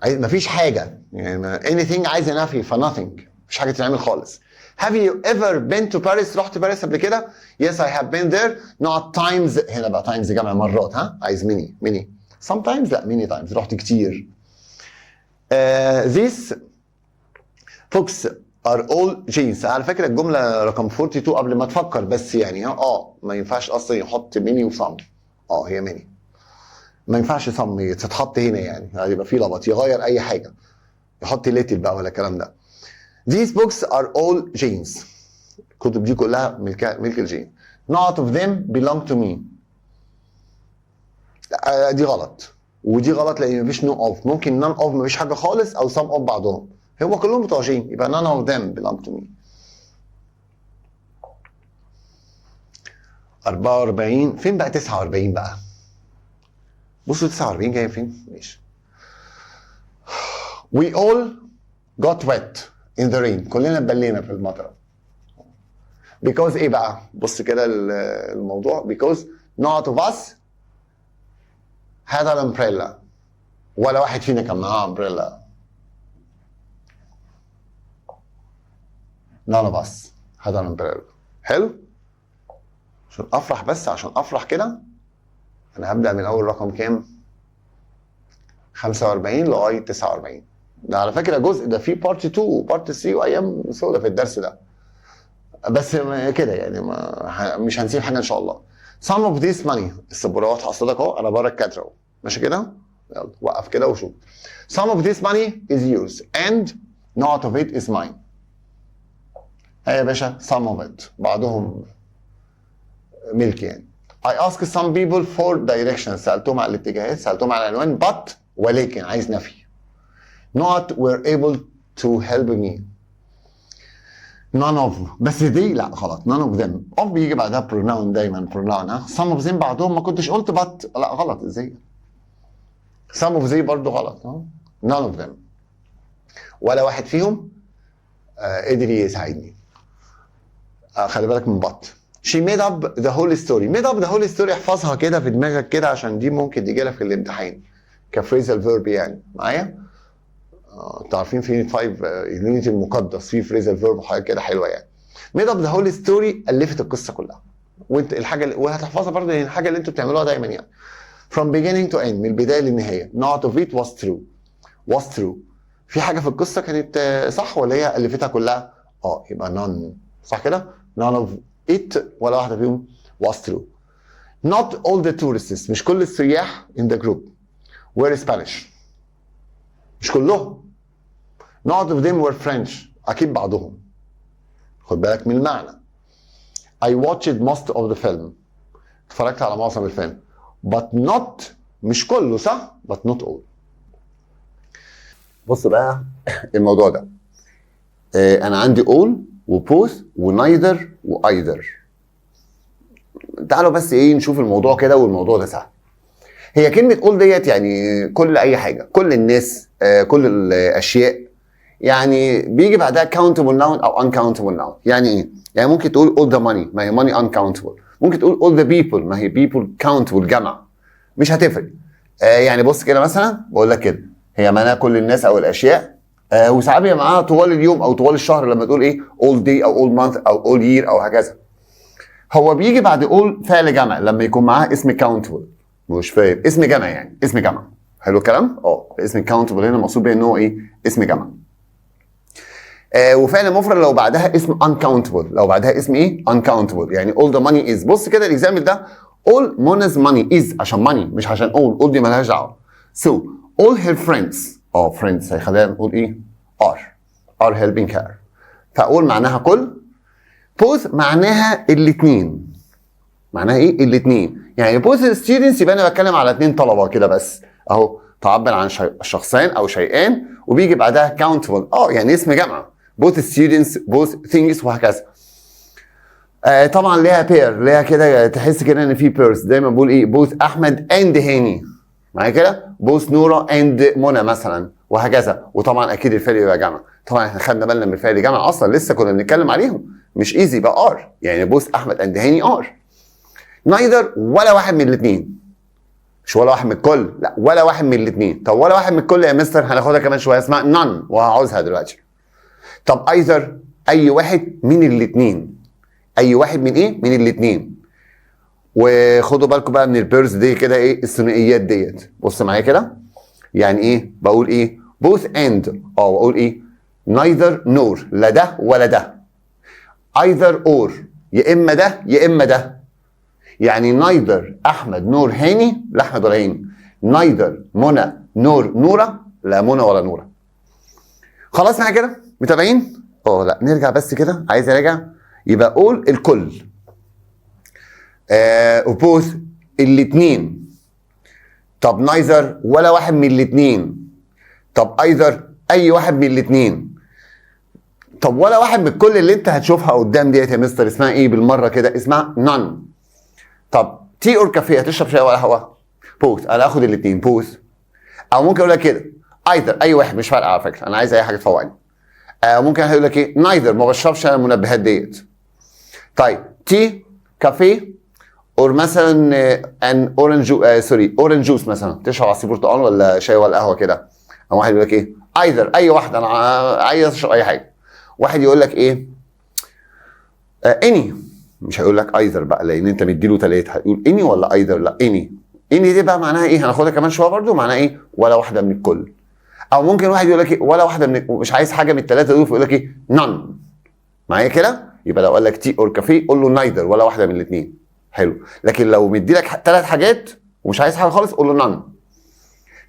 مفيش حاجة يعني anything عايزة نفي ف nothing. مفيش حاجة تتعمل خالص. Have you ever been to Paris؟ رحت باريس قبل كده؟ Yes I have been there. Not times. هنا بقى times جمع مرات ها؟ عايز many. Sometimes لا many times. رحت كتير. These books are all jeans. على فكرة الجملة رقم 42 قبل ما تفكر بس يعني ما ينفعش اصلا يحط ميني وصم. هي ميني. ما ينفعش صم تتحط هنا يعني هيبقى في لخبط يغير اي حاجة. يحط ليتل بقى ولا الكلام ده. These books are all jeans. الكتب دي كلها ملك الجين. Not of them belong to me. دي غلط. ودي غلط لان مفيش no of. ممكن none of مفيش حاجة خالص او some of بعضهم. هو كلهم بتوع جين يبقى none of them belong to me. 44 فين بقى 49 بقى؟ بصوا 49 جاي فين؟ ماشي. We all got wet in the rain. كلنا اتبلينا في المطر. Because ايه بقى؟ بص كده الموضوع. Because not of us had an umbrella. ولا واحد فينا كان معاه umbrella. None of us had an umbrella. حلو؟ عشان افرح بس عشان افرح كده انا هبدأ من اول رقم كام؟ 45 لغاية 49. ده على فكرة جزء ده فيه بارت 2 وبارت 3 وايام سودة في الدرس ده. بس كده يعني مش هنسيب حاجة ان شاء الله. Some of this money. السبورة واضحة قصادك اهو انا بره الكادر اهو. ماشي كده؟ يلا وقف كده وشوف. Some of this money is yours and not of it is mine. يا باشا some of it بعضهم ملك يعني. I ask some people for directions. سألتهم على الاتجاهات سألتهم على العنوان but ولكن عايز نفي. Not were able to help me. None of. بس دي لا غلط. None of them. of بيجي بعدها pronoun دايما pronoun ها. Some of them بعدهم ما كنتش قلت but لا غلط ازاي؟ Some of them برضه غلط ها. None of them. ولا واحد فيهم قدر يساعدني. خلي بالك من but. She made up the whole story. Made up the whole story احفظها كده في دماغك كده عشان دي ممكن تيجي لك في الامتحان كفريزال فيرب يعني معايا؟ انتوا عارفين في 5 اليونت المقدس في فريزال فيرب وحاجه كده حلوه يعني. Made up the whole story الفت القصه كلها. وانت الحاجه وهتحفظها برضه لان الحاجه اللي انتوا بتعملوها دايما يعني. From beginning to end من البدايه للنهايه. Not of it was true. Was true. في حاجه في القصه كانت صح ولا هي الفتها كلها؟ يبقى none. صح كده؟ None of it ولا واحدة فيهم was true. Not all the tourists. مش كل السياح in the group were Spanish. مش كلهم. Not of them were French. أكيد بعضهم. خد بالك من المعنى. I watched most of the film. اتفرجت على معظم الفيلم. But not مش كله صح؟ But not all. بص بقى الموضوع ده. أنا عندي all وبوث ونايذر وايذر. تعالوا بس نشوف الموضوع كده والموضوع ده سهل. هي كلمة all ديت يعني كل اي حاجة كل الناس كل الاشياء يعني بيجي بعدها countable noun او uncountable noun. يعني ايه؟ يعني ممكن تقول all the money ما هي money uncountable. ممكن تقول all the people ما هي people countable جمع. مش هتفرق. يعني بص كده مثلا بقول لك كده هي معناها كل الناس او الاشياء وساعات بيبقى معاها طوال اليوم او طوال الشهر لما تقول ايه all day او all month او all year او هكذا. هو بيجي بعد all فعل جمع لما يكون معاه اسم countable. مش فاهم اسم جمع يعني اسم جمع. حلو الكلام؟ اسم countable هنا مقصود بيه ان هو ايه اسم جمع. وفعل مفرد لو بعدها اسم uncountable. لو بعدها اسم ايه uncountable يعني all the money is. بص كده الاكزامبل ده all Mona's money is عشان money مش عشان all دي مالهاش دعوه. so all her friends friends هيخلينا نقول ايه are helping her. فاقول معناها كل. both معناها الاثنين. معناها ايه الاثنين يعني both students يبقى انا بتكلم على 2 طلبه كده بس اهو تعبر عن شخصين او شيئين وبيجي بعدها countable يعني اسم جمع both students both things وهكذا. طبعا ليها بير ليها كده تحس كده ان في بيرس. دايما بقول ايه both احمد and هاني معايا كده both نورة and منى مثلا وهكذا. وطبعا اكيد الفعل يبقى جمع. طبعا احنا خدنا بالنا من الفعل جمع اصلا لسه كنا بنتكلم عليهم مش ايزي يبقى ار، يعني بوث احمد اند هاني ار. نايذر ولا واحد من الاثنين، مش ولا واحد من الكل، لا ولا واحد من الاثنين. طب ولا واحد من الكل يا مستر هناخدها كمان شويه اسمها none وهعوزها دلوقتي. طب ايذر اي واحد من الاثنين، اي واحد من ايه؟ من الاثنين. وخدوا بالكم بقى من البيرز دي كده ايه الثنائيات ديت. بص معايا كده، يعني ايه بقول ايه both and، بقول ايه neither nor، لا ده ولا ده. either or، يا اما ده يا اما ده. يعني neither احمد نور هاني، لا احمد ولا هاني. neither منى نور نوره، لا منى ولا نوره. خلاص معايا كده متابعين؟ لا نرجع بس كده، عايز اراجع. يبقى all الكل، وبوث الاثنين. طب neither ولا واحد من الاثنين. طب either اي واحد من الاثنين. طب ولا واحد من الكل اللي انت هتشوفها قدام ديت يا مستر اسمها ايه بالمره كده؟ اسمها none. طب تي اور كافيه، هتشرب شاي ولا قهوه؟ بوث، انا اخد الاثنين بوث. او ممكن اقول لك كده either اي واحد، مش فارقه على فكره، انا عايز اي حاجه تفوقني. ممكن هقول لك ايه neither ما بشربش انا المنبهات ديت. طيب تي كافيه اور مثلا ان اورنج اورنج جوس مثلا، تشرب عصير برتقال ولا شاي ولا قهوه كده. او واحد يقول لك ايه either اي واحد، انا عايز اشرب اي حاجه. واحد يقول لك ايه اني، مش هيقول لك ايذر بقى لان انت مديله ثلاثه، هيقول اني ولا ايذر؟ لا اني. اني دي بقى معناها ايه؟ هناخدها كمان شويه برضو، معناها ايه؟ ولا واحده من الكل. او ممكن واحد يقول لك ايه ولا واحده من، مش عايز حاجه من الثلاثه دول فيقول لك ايه none. معايا كده؟ يبقى لو قال لك تي اور كافيه قول له نايذر ولا واحده من الاثنين. حلو. لكن لو مدي لك ثلاث حاجات ومش عايز حاجه خالص قول له none.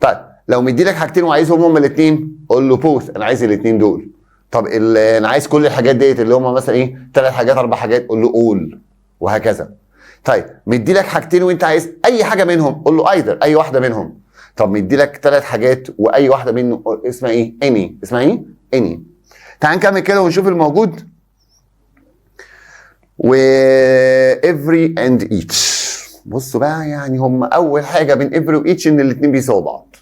طيب لو مدي لك حاجتين وعايزهم هم الاثنين قول له بوث، انا عايز الاثنين دول. طب انا عايز كل الحاجات ديت اللي هم مثلا ايه ثلاث حاجات اربع حاجات قول له اول، وهكذا. طيب مدي لك حاجتين وانت عايز اي حاجه منهم قول له ايذر اي واحده منهم. طب مدي لك ثلاث حاجات واي واحده منه اسمها ايه؟ اني. اسمها ايه؟ اني. تعال نكمل كده ونشوف الموجود. و every and each. بصوا بقى، يعني هم اول حاجه بين every و each ان الاثنين بيساووا بعض.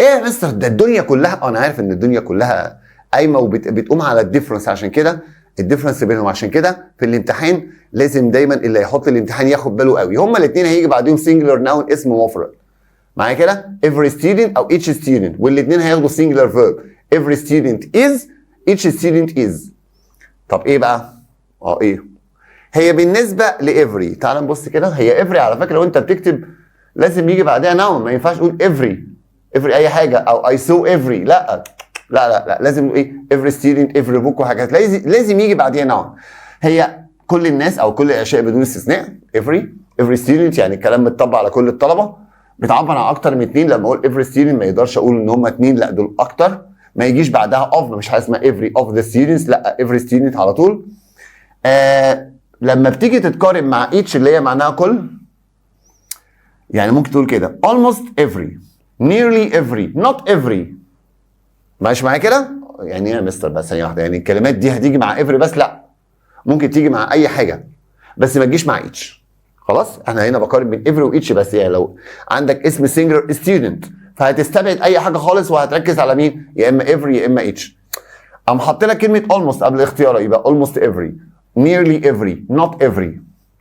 ايه يا مستر ده الدنيا كلها؟ انا عارف ان الدنيا كلها قايمه وبتقوم على الديفرنس، عشان كده الديفرنس بينهم. عشان كده في الامتحان لازم دايما اللي هيحط الامتحان ياخد باله قوي. هما الاثنين هيجي بعدهم singular noun اسم مفرد. معايا كده؟ every student او each student، والاثنين هياخدوا singular verb. every student is، each student is. طب ايه بقى؟ ايه؟ هي بالنسبه لافري، تعال نبص كده. هي افري على فكره لو انت بتكتب لازم يجي بعدها ناون، ما ينفعش تقول افري اي حاجه او اي سو افري، لا لا لا لا، لازم ايه افري ستودنت افري بوك وحاجات، لازم يجي بعديها ناون. هي كل الناس او كل الاشياء بدون استثناء افري ستودنت، يعني الكلام متطبق على كل الطلبه. بتعبر عن اكتر من اثنين. لما اقول افري ستودنت ما يقدرش اقول ان هم اثنين، لا دول اكتر. ما يجيش بعدها اوف، مش حاجه اسمها افري اوف ذا ستودنتس، لا افري ستودنت على طول. لما بتيجي تتقارن مع each اللي هي معناها كل، يعني ممكن تقول كده almost every، nearly every، not every. ماشي معايا كده؟ يعني ايه يا مستر بس ثانيه واحده، يعني الكلمات دي هتيجي مع every بس؟ لا، ممكن تيجي مع اي حاجه بس ما تجيش مع each. خلاص احنا هنا بقارن بين every و each بس. يعني لو عندك اسم singular student فهتستبعد اي حاجه خالص وهتركز على مين؟ يا اما every يا اما each. قام حاطط لك كلمه almost قبل الاختيار يبقى almost every، nearly every، not every،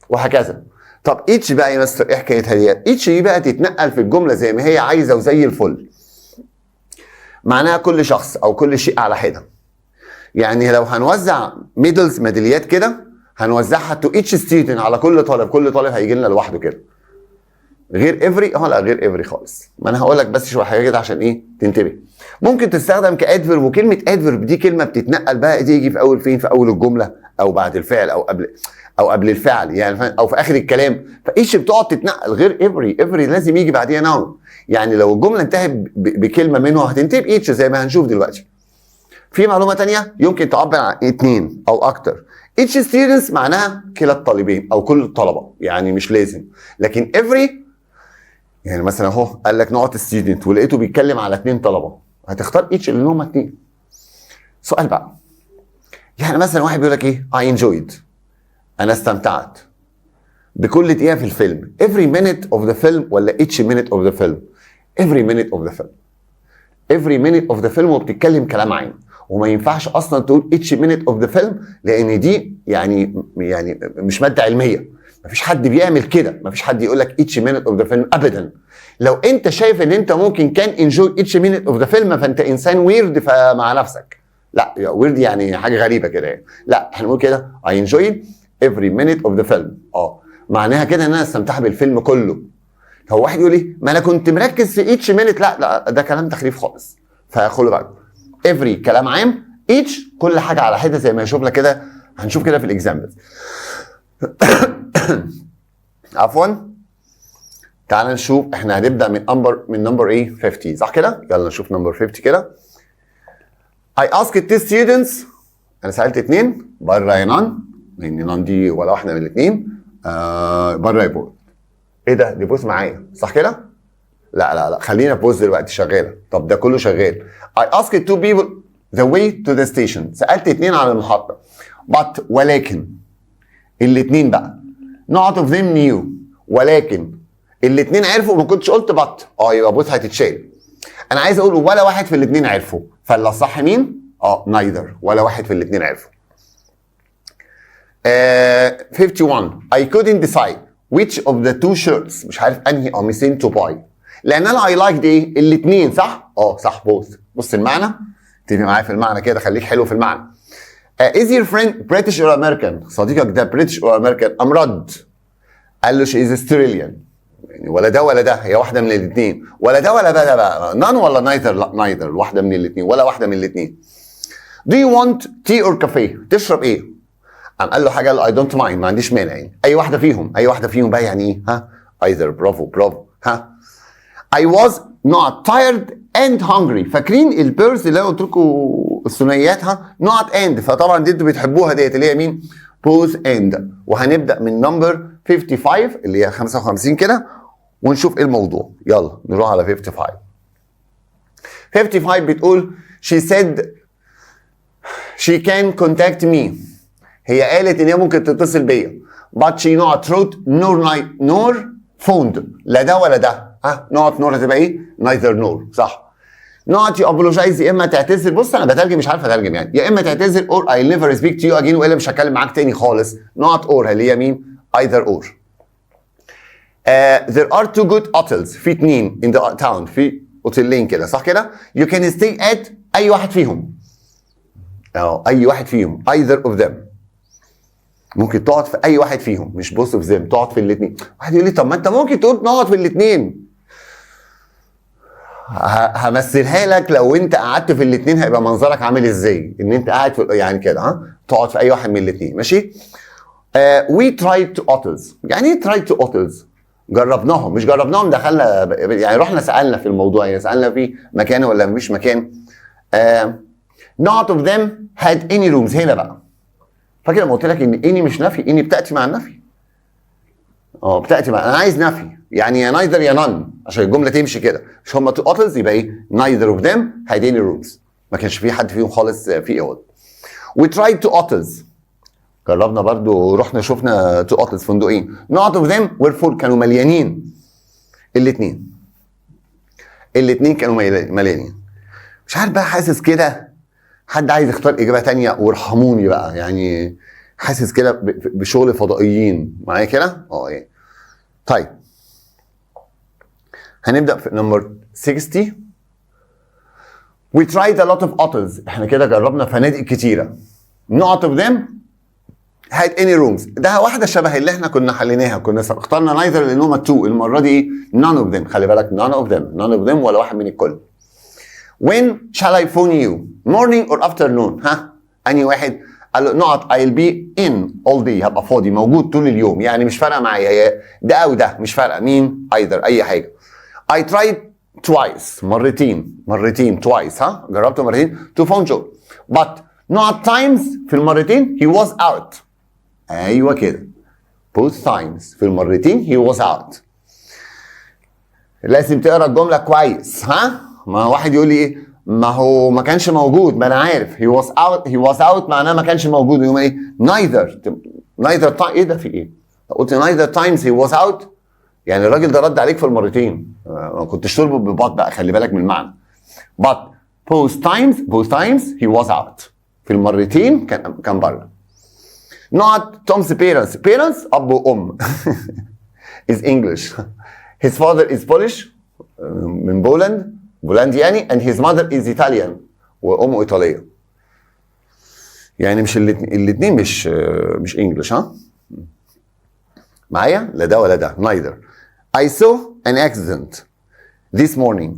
وهكذا. طب each بقى يا مستر ايه حكايتها ديت؟ each دي بقى تتنقل في الجمله زي ما هي عايزه وزي الفل. معناها كل شخص او كل شيء على حده. يعني لو هنوزع ميداليات كده هنوزعها تو each student على كل طالب، كل طالب هيجي لنا لوحده كده. غير every لا غير every خالص. ما انا هقول لك بس شويه حاجه كده عشان ايه تنتبه. ممكن تستخدم كادفيرب، وكلمه ادفيرب دي كلمه بتتنقل بقى، تيجي في اول فين؟ في اول الجمله او بعد الفعل او قبل الفعل يعني، او في اخر الكلام. فايش بتقعد تتنقل. غير افري لازم يجي بعديها ناون. يعني لو الجمله انتهت بكلمه منه هتنتهي بايتش زي ما هنشوف دلوقتي. في معلومه ثانيه يمكن تعبر عن اثنين او اكتر. each students معناها كلا الطالبين او كل الطلبه، يعني مش لازم. لكن every يعني مثلا اهو قال لك نقط ستودنت ولقيته بيتكلم على اثنين طلبه، هتختار each اللي هم اثنين. سؤال بقى، يعني مثلا واحد بيقول لك ايه I enjoyed، انا استمتعت بكل دقيقه في الفيلم. every minute of the film ولا each minute of the film؟ every minute of the film. every minute of the film، وبتتكلم كلام عام. وما ينفعش اصلا تقول each minute of the film، لان دي يعني مش ماده علميه. مفيش حد بيعمل كده، مفيش حد يقول لك each minute of the film ابدا. لو انت شايف ان انت ممكن كان enjoy each minute of the film فانت انسان ويرد فمع نفسك. لا ويرد يعني حاجه غريبه كده يعني. لا احنا نقول كده I enjoy every minute of the film. معناها كده ان انا استمتع بالفيلم كله. هو واحد يقول لي ما انا كنت مركز في each minute، لا ده كلام تخريف خالص. فخلوا بالكم every كلام عام، each كل حاجه على حده زي ما شفنا كده، هنشوف كده في الاكزامبلز. عفوا تعال نشوف احنا هنبدا من نمبر ايه 50 صح كده. يلا نشوف نمبر 50 كده. I asked two students، انا سالت اتنين بره يا نان، لان نان دي ولا واحده من الاثنين بره يا بوز. ايه ده؟ دي بوز معايا صح كده؟ لا خلينا في بوز دلوقتي شغاله. طب ده كله شغال. I asked two people the way to the station، سالت اتنين على المحطه. but ولكن الاثنين بقى not of them knew، ولكن الاثنين عرفوا وما كنتش قلت but يبقى بوز هتتشال. انا عايز اقول ولا واحد في الاثنين عرفوا، فاللي صح مين؟ neither، ولا واحد في الاثنين عرفوا. 51 I couldn't decide which of the two shirts، مش عارف انهي قميصين to buy، لان انا I liked ايه؟ الاثنين صح؟ صح بوث. بص المعنى، تيجي معايا في المعنى كده، خليك حلو في المعنى. is your friend British or American؟ صديقك ده British or American؟ قام رد قال له she is Australian. يعني ولا ده ولا ده، هي واحده من الاثنين، ولا ده ولا ده بقى، none ولا neither؟ لا neither، واحده من الاثنين، ولا واحده من الاثنين. do you want tea or cafe؟ تشرب ايه؟ قام قال له حاجه، قال له I don't mind، ما عنديش مانع يعني، اي واحده فيهم، اي واحده فيهم بقى يعني ايه؟ ها either. برافو ها. I was not tired and hungry. فاكرين البيرز اللي انا قلت لكم الثنائيات not and، فطبعا دي انتوا بتحبوها ديت اللي هي مين؟ both and. وهنبدا من نمبر 55 اللي هي 55 كده ونشوف ايه الموضوع. يلا نروح على 55. 55 بتقول she said she can contact me. هي قالت ان هي ممكن تتصل بيا but she not wrote nor phoned. لا ده ولا ده. not nor هتبقى ايه؟ neither nor صح. not you apologize، يا اما تعتذر. بص انا بترجم مش عارف اترجم يعني، يا اما تعتذر or I'll never speak to you again، والا مش هتكلم معاك تاني خالص. not or اللي هي مين؟ either or. there are two good hotels، في اتنين in the town، في اوتيلين كده صح كده. you can stay at اي واحد فيهم. اي واحد فيهم either of them. ممكن تقعد في اي واحد فيهم، مش both of them، تقعد في الاثنين. واحد يقول لي طب ما انت ممكن تقول نقعد في الاثنين. همثلها لك، لو انت قعدت في الاثنين هيبقى منظرك عامل ازاي؟ ان انت قاعد في يعني كده تقعد في اي واحد من الاثنين ماشي. we tried to hotels. يعني ايه tried to hotels؟ جربناهم، مش جربناهم دخلنا يعني رحنا سالنا في الموضوع، يعني سالنا في مكان ولا مش مكان. not of them had any rooms. هنا بقى فاكر لما قلت لك ان اني مش نفي، اني بتاتي مع النفي. بتاتي مع، انا عايز نفي يعني يا neither يا none عشان الجمله تمشي كده. مش هم تو اوتلز يبقى ايه؟ neither of them had any rooms. ما كانش في حد فيهم خالص في اوض. we tried to hotels. جربنا برضو، رحنا شفنا تو اوتلز فندقين. not of them were full، كانوا مليانين. الاثنين كانوا مليانين. مش عارف بقى، حاسس كده حد عايز يختار اجابه تانية وارحموني بقى يعني، حاسس كده بشغل فضائيين معايا كده. ايه طيب هنبدا في نمبر 60. we tried a lot of hotels. احنا كده جربنا فنادق كتيره. not of them had any rooms. ده واحده شبه اللي احنا كنا حليناها، كنا اخترنا neither لان هما two. المره دي ايه؟ none of them. خلي بالك none of them ولا واحد من الكل. when shall I phone you؟ morning or afternoon؟ انهي واحد؟ قال له not I'll be in all day، هبقى فاضي موجود طول اليوم، يعني مش فارقه معايا ده او ده، مش فارقه مين either اي حاجه. I tried twice، مرتين twice جربته مرتين to phone Joe but not times. في المرتين he was out. ايوه كده both times، في المرتين he was out. لازم تقرا الجمله كويس. ما واحد يقول لي ايه؟ ما هو ما كانش موجود. ما انا عارف he was out معناه ما كانش موجود. يقوم ايه؟ neither time. ايه ده في ايه؟ قلت neither times he was out، يعني الراجل ده رد عليك في المرتين. ما كنتش تربط ببعض بقى، خلي بالك من المعنى. but both times he was out. في المرتين كان بره. not Tom's parents أب وأم is English. his father is Polish من بولند يعني, and his mother is Italian وأمه إيطالية. يعني مش الاتنين مش English ها؟ معايا؟ لا ده ولا ده. neither. I saw an accident this morning.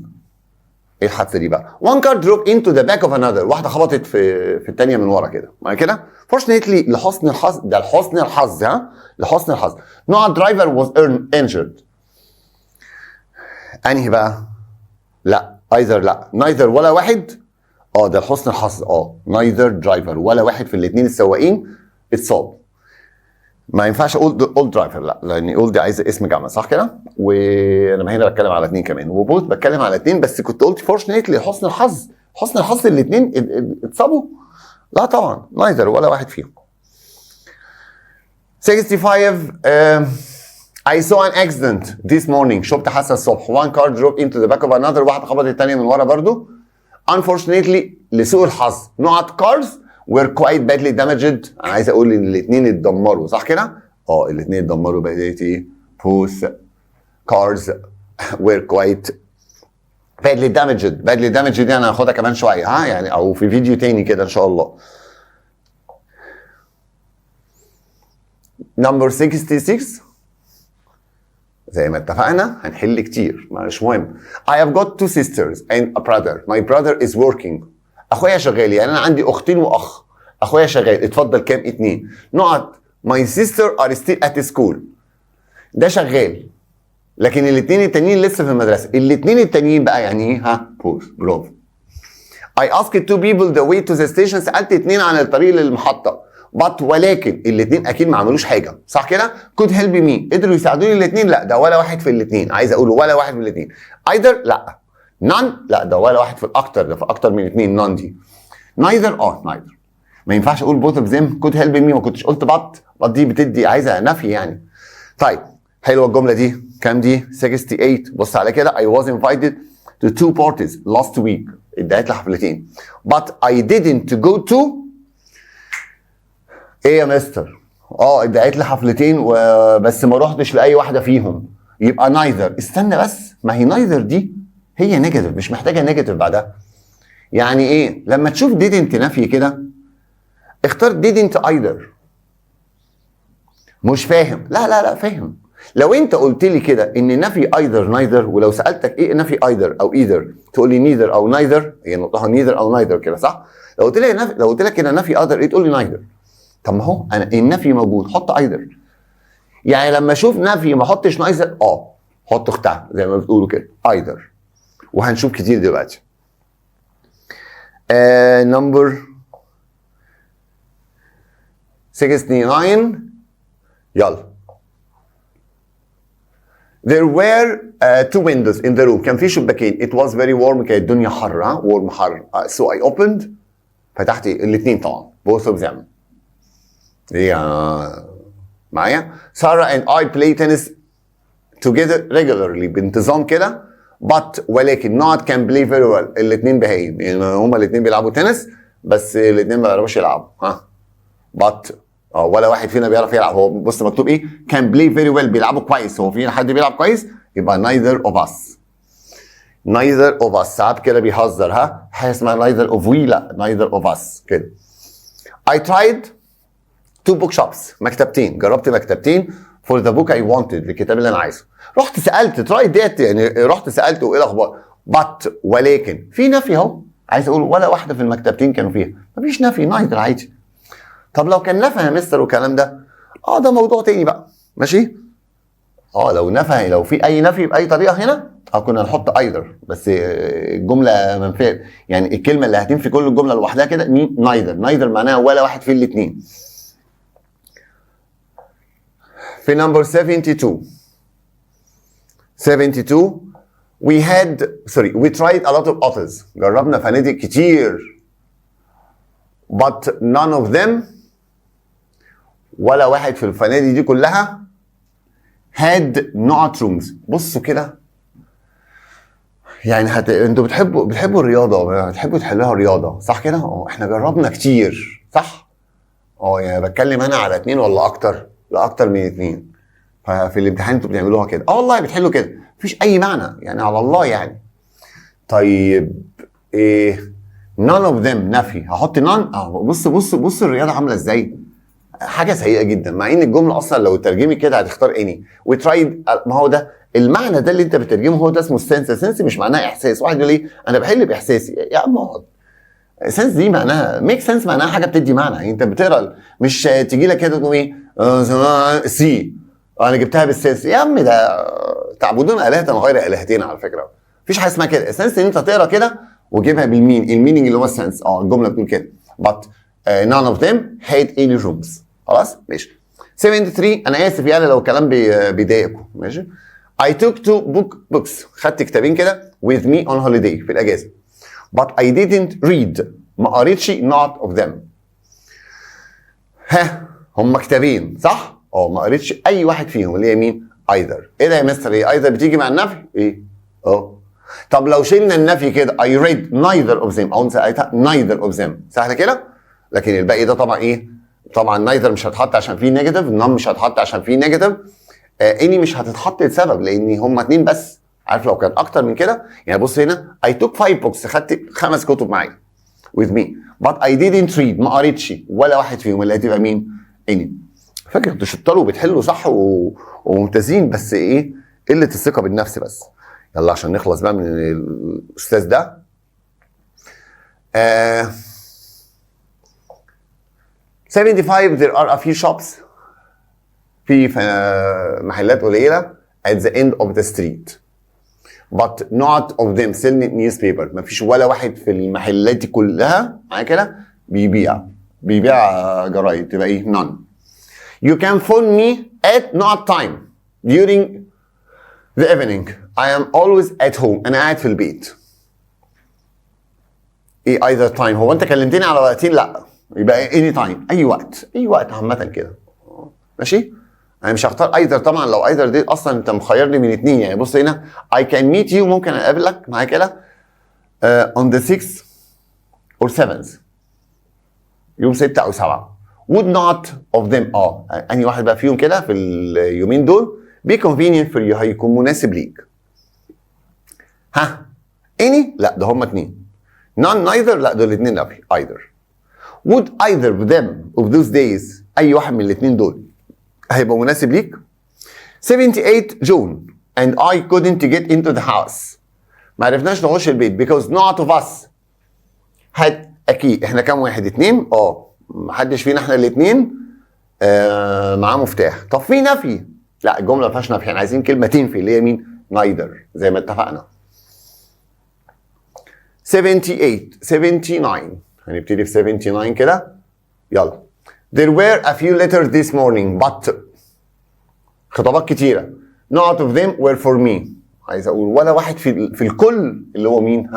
ايه الحادثه دي بقى؟ one car drove into the back of another. واحده خبطت في الثانيه من ورا كده. مع كده fortunately لحسن الحظ, ده لحسن الحظ ها؟ لحسن الحظ no driver was injured. انهي بقى؟ لا either لا neither ولا واحد. ده لحسن الحظ. neither driver ولا واحد في الاثنين السواقين اتصاب. ما ينفعش اقول all driver لا, لان all دي عايزه اسم جمع صح كده؟ وانا هنا بتكلم على اثنين كمان, وبوث بتكلم على اثنين, بس كنت قلت fortunately لحسن الحظ. حسن الحظ الاثنين اتصابوا؟ لا طبعا neither ولا واحد فيهم. 65 I saw an accident this morning. شفت حادثه الصبح. one car drove into the back of another. واحده خبطت الثانيه من ورا برضو. unfortunately لسوء الحظ not cars were quite badly damaged. انا عايز اقول ان الاثنين اتدمروا صح كده؟ الاثنين اتدمروا. بقيت ايه؟ both cars were quite badly damaged. badly damaged دي انا هاخدها كمان شويه ها يعني, او في فيديو تاني كده ان شاء الله. number 66 زي ما اتفقنا هنحل كتير مش مهم. I have got two sisters and a brother. My brother is working. اخويا شغال, يعني انا عندي اختين واخ. اخويا شغال. اتفضل كام؟ 2. نقط. My sister are still at school. ده شغال, لكن الاثنين التانيين لسه في المدرسه. الاثنين التانيين بقى يعني ايه؟ ها بوز. برافو. I asked two people the way to the station. سالت 2 عن الطريق للمحطه. but ولكن الاثنين اكيد ما عملوش حاجه صح كده؟ could help me. قدروا يساعدوني الاثنين؟ لا ده ولا واحد في الاثنين. عايز اقول ولا واحد من الاثنين. either لا. none لا ده ولا واحد في الاكتر, ده في اكتر من 2. none دي. neither neither. ما ينفعش اقول both of them could help me. ما كنتش قلت but دي بتدي عايزه نفي يعني. طيب حلوه الجمله دي. كام دي؟ 68. بص على كده. I was invited to 2 parties last week. ادعيت لحفلتين. but I didn't go to ايه يا مستر؟ ادعيت لحفلتين بس ما رحتش لاي واحده فيهم. يبقى neither. استنى بس, ما هي neither دي هي نيجاتيف, مش محتاجه نيجاتيف بعدها. يعني ايه؟ لما تشوف didn't نفي كده اختار didn't either. مش فاهم؟ لا فاهم. لو انت قلت لي كده ان نفي either neither, ولو سالتك ايه نفي either او either تقول لي neither او neither, هي نقطها neither او neither كده صح؟ لو قلت لك كده نفي other ايه تقول لي neither. طب ما هو انا النفي موجود, حط either. يعني لما اشوف نفي ما احطش neither, حط اختها زي ما بتقولوا كده either, وهنشوف كتير دلوقتي. number 69 يلا. There were 2 windows in the room. كان في شباكين. It was very warm. كانت الدنيا حر warm حر. So I opened. فتحت الاثنين طبعا. both of them. معايا؟ Sarah and I play tennis together regularly. بانتظام كده. but ولكن not can play very well. الاثنين بهايم. يعني هما الاثنين بيلعبوا تنس بس الاثنين ما بيعرفوش يلعبوا. but ولا واحد فينا بيعرف يلعب. هو بص مكتوب ايه؟ can play very well. بيلعبوا كويس. هو في حد بيلعب كويس؟ يبقى neither of us. neither of us. ساعات كده بيهزر حاجه اسمها neither of we. لا neither of us كده. I tried 2 book shops. مكتبتين. جربت مكتبتين for the book I wanted. الكتاب اللي انا عايزه. رحت سالت try ديت يعني رحت سالت وايه الاخبار. but ولكن في نفي اهو. عايز اقول ولا واحده في المكتبتين كانوا فيها. مفيش نفي neither عادي. طب لو كان نفى يا مستر والكلام ده ده موضوع تاني بقى ماشي. لو نفى, لو في اي نفي باي طريقه هنا كنا نحط either, بس الجمله منفيه يعني الكلمه اللي هتنفي كل الجمله لوحدها كده neither معناها ولا واحد في الاثنين. في number 72 we tried a lot of authors. جربنا فنادق كتير but none of them ولا واحد في الفنادق دي كلها had not rooms. بصوا كده يعني انتوا بتحبوا الرياضه، بتحبوا تحلوها رياضه صح كده؟ احنا جربنا كتير صح؟ يعني بتكلم انا على 2 ولا اكتر؟ لا اكتر من 2. ففي الامتحان انتوا بتعملوها كده، والله بتحلوا كده مفيش اي معنى يعني على الله يعني. طيب ايه none of them نفي، هحط none. بص الرياضه عامله ازاي، حاجه سيئه جدا، مع ان الجمله اصلا لو ترجمي كده هتختار اني وترايد. ما هو ده المعنى ده اللي انت بتترجمه، هو ده اسمه السنس. السنس مش معناها احساس. واحد يقول لي انا بحل باحساسي، يا عم اقعد. سنس دي معناها ميك سنس، معناها حاجه بتدي معنى. يعني انت بتقرا مش تيجي لك كده تقول ايه سي انا جبتها بالسنس. يا عم ده تعبدون الهه غير الهتين على فكره، مفيش حاجه اسمها كده. السنس ان انت تقرا كده وتجيبها الميننج اللي هو السنس. الجمله بتقول كده but none of them had any rooms. خلاص ماشي. 73 انا اسف يعني لو الكلام بيضايقكم ماشي. I took 2 books خدت كتابين كده with me on holiday في الاجازه but I didn't read ما قريتش not of them. هم كتابين صح؟ ما قريتش اي واحد فيهم اللي هي مين؟ either. ايه ده يا مستر؟ ايه either بتيجي مع النفي؟ ايه؟ طب لو شلنا النفي كده I read neither of them او ساعتها neither of them سهله كده. لكن الباقي ده طبعا ايه؟ طبعا neither مش هتحط عشان فيه نيجاتيف، none مش هتحط عشان فيه نيجاتيف، اني مش هتتحط لسبب لان هم 2 بس. عارف لو كان اكتر من كده يعني بص هنا I took 5 books خدت 5 كتب معايا with me but I didn't read ما قريتش ولا واحد فيهم اللي هتبقى مين؟ اني. فاكر انتوا شطاروا وبتحلوا صح وممتازين، بس ايه؟ قله الثقه بالنفس بس. يلا عشان نخلص بقى من الاستاذ ده. 75 there are a few shops في محلات قليله at the end of the street but not of them sell newspaper. مفيش ولا واحد في المحلات دي كلها معايا كده بيبيع جرايد. تبقى ايه؟ none. You can phone me at not time during the evening. I am always at home. انا قاعد في البيت. ايه either time؟ هو انت كلمتني على وقتين؟ لا، يبقى any time اي وقت عامه كده ماشي. انا مش هختار either طبعا، لو either دي اصلا انت مخيرني من 2 يعني. بص هنا I can meet you ممكن اقابلك معايا كده on the 6th or 7th يوم 6 او 7. would not of them انهي واحد بقى فيهم كده في اليومين دول be convenient for you هيكون مناسب ليك. any لا ده هم 2. none neither لا دول 2 نفي either. would either of them of those days اي واحد من ال2 دول هيبقى مناسب ليك. 78 June and I couldn't get into the house ما عرفناش نخش البيت because not of us had اكيد احنا كام واحد؟ 2. محدش فينا احنا الاثنين معاه مفتاح. طب في نفي؟ لا الجمله ما فيهاش نفي، احنا عايزين كلمه تنفي اللي هي مين؟ neither زي ما اتفقنا. 79 هنبتدي في 79 كده. يلا. There were a few letters this morning but خطابات كتيره not of them were for me. عايز اقول ولا واحد في الكل اللي هو مين؟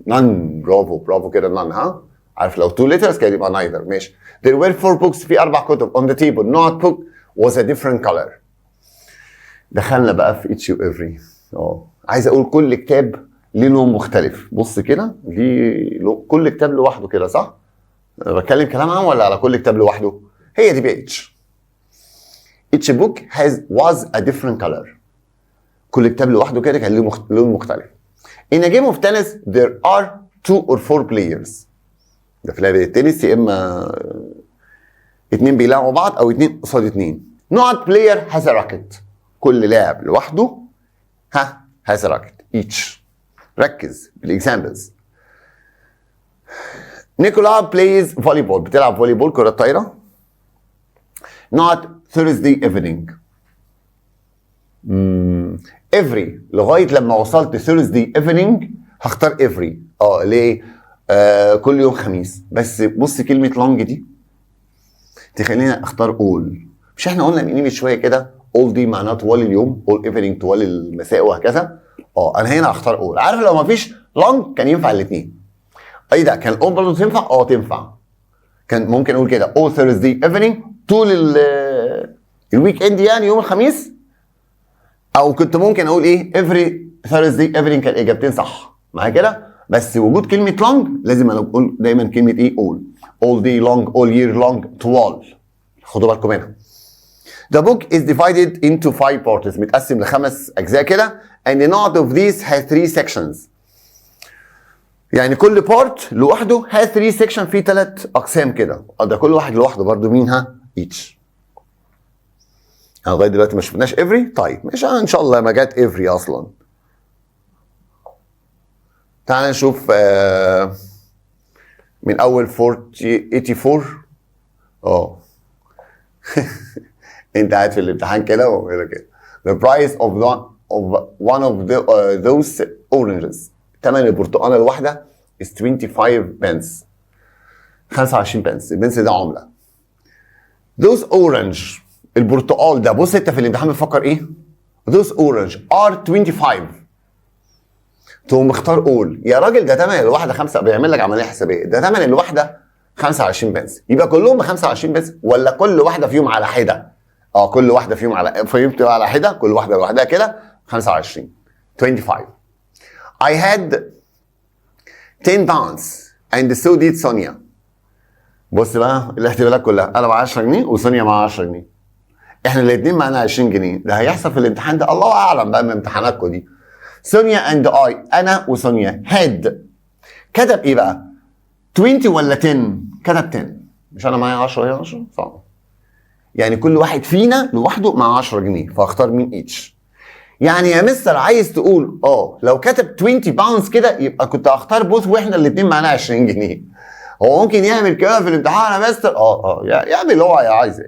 none. برافو كده none. عارف لو 2 letters كده يبقى neither ماشي. There were 4 books في 4 كتب on the table not book was a different color. دخلنا بقى في each and every. عايز اقول كل كتاب ليه لون مختلف. بص كده ليه كل كتاب لوحده كده صح؟ انا بتكلم كلام عام ولا على كل كتاب لوحده؟ هي دي بقى each book was a different color. كل كتاب لوحده كده كان له لون مختلف. In a game of tennis there are 2 or 4 players. ده في لعبة التنس يا اما 2 بيلعبوا بعض او 2 قصاد 2. not player has a racket. كل لاعب لوحده has a racket each. ركز بالاكزامبلز. نيكولا plays volleyball بتلعب فولي بول كرة طايرة not Thursday evening. every لغاية لما وصلت Thursday evening هختار every. ليه؟ كل يوم خميس. بس بص كلمة long دي تخلينا اختار all. مش احنا قلنا من شوية كده all دي معناها طوال اليوم all evening طوال المساء وهكذا. انا هنا هختار all. عارف لو مفيش long كان ينفع الاثنين. اي ده كان all برضه تنفع. تنفع. كان ممكن اقول كده all Thursday evening طول الويك اند يعني يوم الخميس او كنت ممكن اقول ايه every Thursday every كان اجابتين صح معايا كده، بس وجود كلمه long لازم انا اقول دايما كلمه ايه all day long all year long طوال. خدوا بالكم منها. The book is divided into 5 parts متقسم ل5 اجزاء كده and none of these has 3 sections. يعني كل بارت لوحده has 3 section فيه 3 اقسام كده. ده كل واحد لوحده برضو مين each. لغايه دلوقتي ما شفناش every. طيب مش ان شاء الله ما جت every اصلا. تعال نشوف من اول 84 انت قاعد في الامتحان كده وكده كده. The price of one of those oranges. ثمن البرتقانه الواحده is 25 pence. 25 بنس. البنس ده عمله. Those orange البرتقال ده، بص انت في الامتحان بتفكر ايه؟ Those orange are 25. تقوم مختار all. يا راجل ده ثمن الواحده 5. بيعمل لك عمليه حسابيه. ده ثمن الواحده 25 بنس. يبقى كلهم ب 25 بنس ولا كل واحده فيهم على حده؟ كل واحده فيهم على حده. كل واحده لوحدها كده 25. 25. I had 10 pounds and so did Sonia. بص بقى الاحتمالات كلها. انا مع 10 جنيه وسونيا مع 10 جنيه. احنا الاثنين معانا 20 جنيه. ده هيحصل في الامتحان ده الله اعلم بقى من امتحاناتكم دي. سونيا اند اي انا وسونيا هاد. كتب ايه بقى؟ 20 ولا 10؟ كتب 10. مش انا معايا 10 وهي 10؟ صعب. يعني كل واحد فينا لوحده مع 10 جنيه فاختار مين ايتش. يعني يا مستر عايز تقول لو كتب 20 باوندز كده يبقى كنت هختار بوث واحنا الاثنين معانا 20 جنيه. هو ممكن يعمل كده في الامتحان يا مستر؟ يعمل اللي هو عايزه.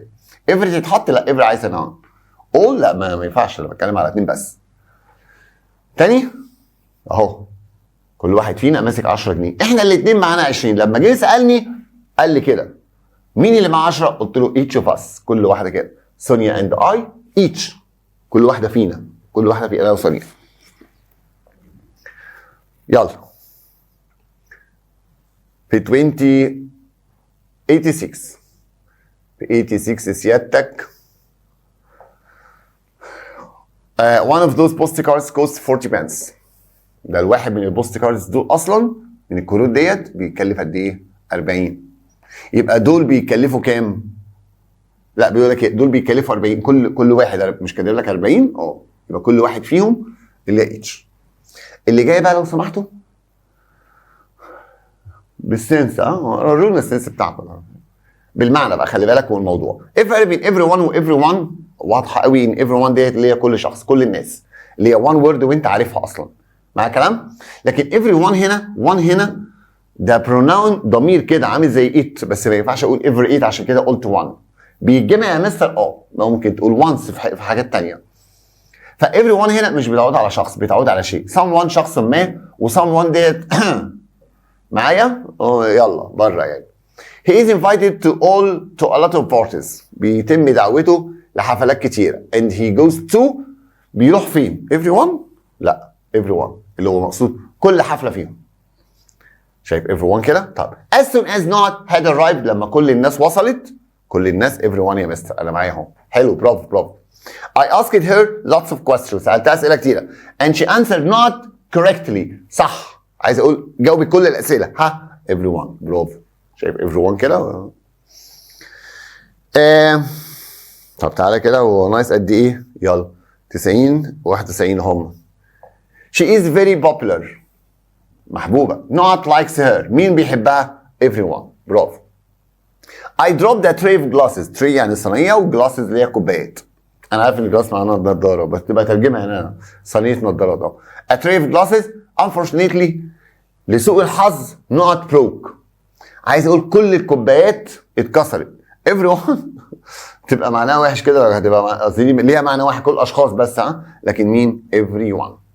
افرض يتحط لا افرض عايز انا قول لا ما ينفعش. انا بتكلم على 2 بس. تاني اهو كل واحد فينا ماسك 10 جنيه. احنا الاثنين معانا 20. لما جه سالني قال لي كده مين اللي معاه 10؟ قلت له each of us. كل واحده كده. سونيا اند اي each. كل واحده فينا. كل واحده فينا انا وسونيا. يلا في 86 في 86 سيادتك one of those postcards costs 40 pence. ده الواحد من البوست كاردز دول اصلا من الكروت ديت بيكلف قد ايه؟ 40. يبقى دول بيكلفوا كام؟ لا بيقول لك دول بيكلفوا 40. كل واحد مش كاتب لك 40. يبقى كل واحد فيهم اللي هي اتش. اللي جاي بقى لو سمحتوا بالسنس ورونا السنس بتاعكم بالمعنى بقى. خلي بالك من الموضوع. فرق بين everyone و everyone واضحه قوي. ان everyone ديت اللي هي كل شخص كل الناس اللي هي one word وانت عارفها اصلا مع كلام. لكن everyone هنا one هنا ده pronoun ضمير كده عامل زي it بس ما ينفعش اقول every it عشان كده قلت one. بيتجمع يا مستر ممكن تقول once في حاجات تانية. ف everyone هنا مش بتعود على شخص بتعود على شيء. someone شخص ما و someone ديت معايا يلا بره يعني. He is invited to a lot of parties. بيتم دعوته لحفلات كتيرة. And he goes to بيروح فين؟ everyone؟ لا everyone اللي هو مقصود كل حفلة فيهم. شايف everyone كده؟ طب as soon as not had arrived لما كل الناس وصلت. كل الناس everyone يا مستر أنا معايا اهو. حلو برافو. I asked her lots of questions. سألتها أسئلة كتيرة. And she answered not correctly. صح. عايز أقول جاوبي كل الأسئلة. everyone برافو. شايف everyone كده؟ طب تعالى كده هو ناقص قد ايه؟ يلا 90 91 هم. She is very popular. محبوبة. Not likes her. مين بيحبها؟ everyone. برافو. I dropped a tray of glasses. tray يعني صينية وglasses اللي هي كوبايات. أنا عارف إن الجلاس معناها نضارة بس تبقى ترجمها هنا صينية نضارات A tray of glasses unfortunately لسوء الحظ not broke. عايز اقول كل الكوبايات اتكسرت. everyone تبقى معناها وحش كده. هتبقى قصدي ليها معنى واحد كل اشخاص بس لكن مين؟ everyone.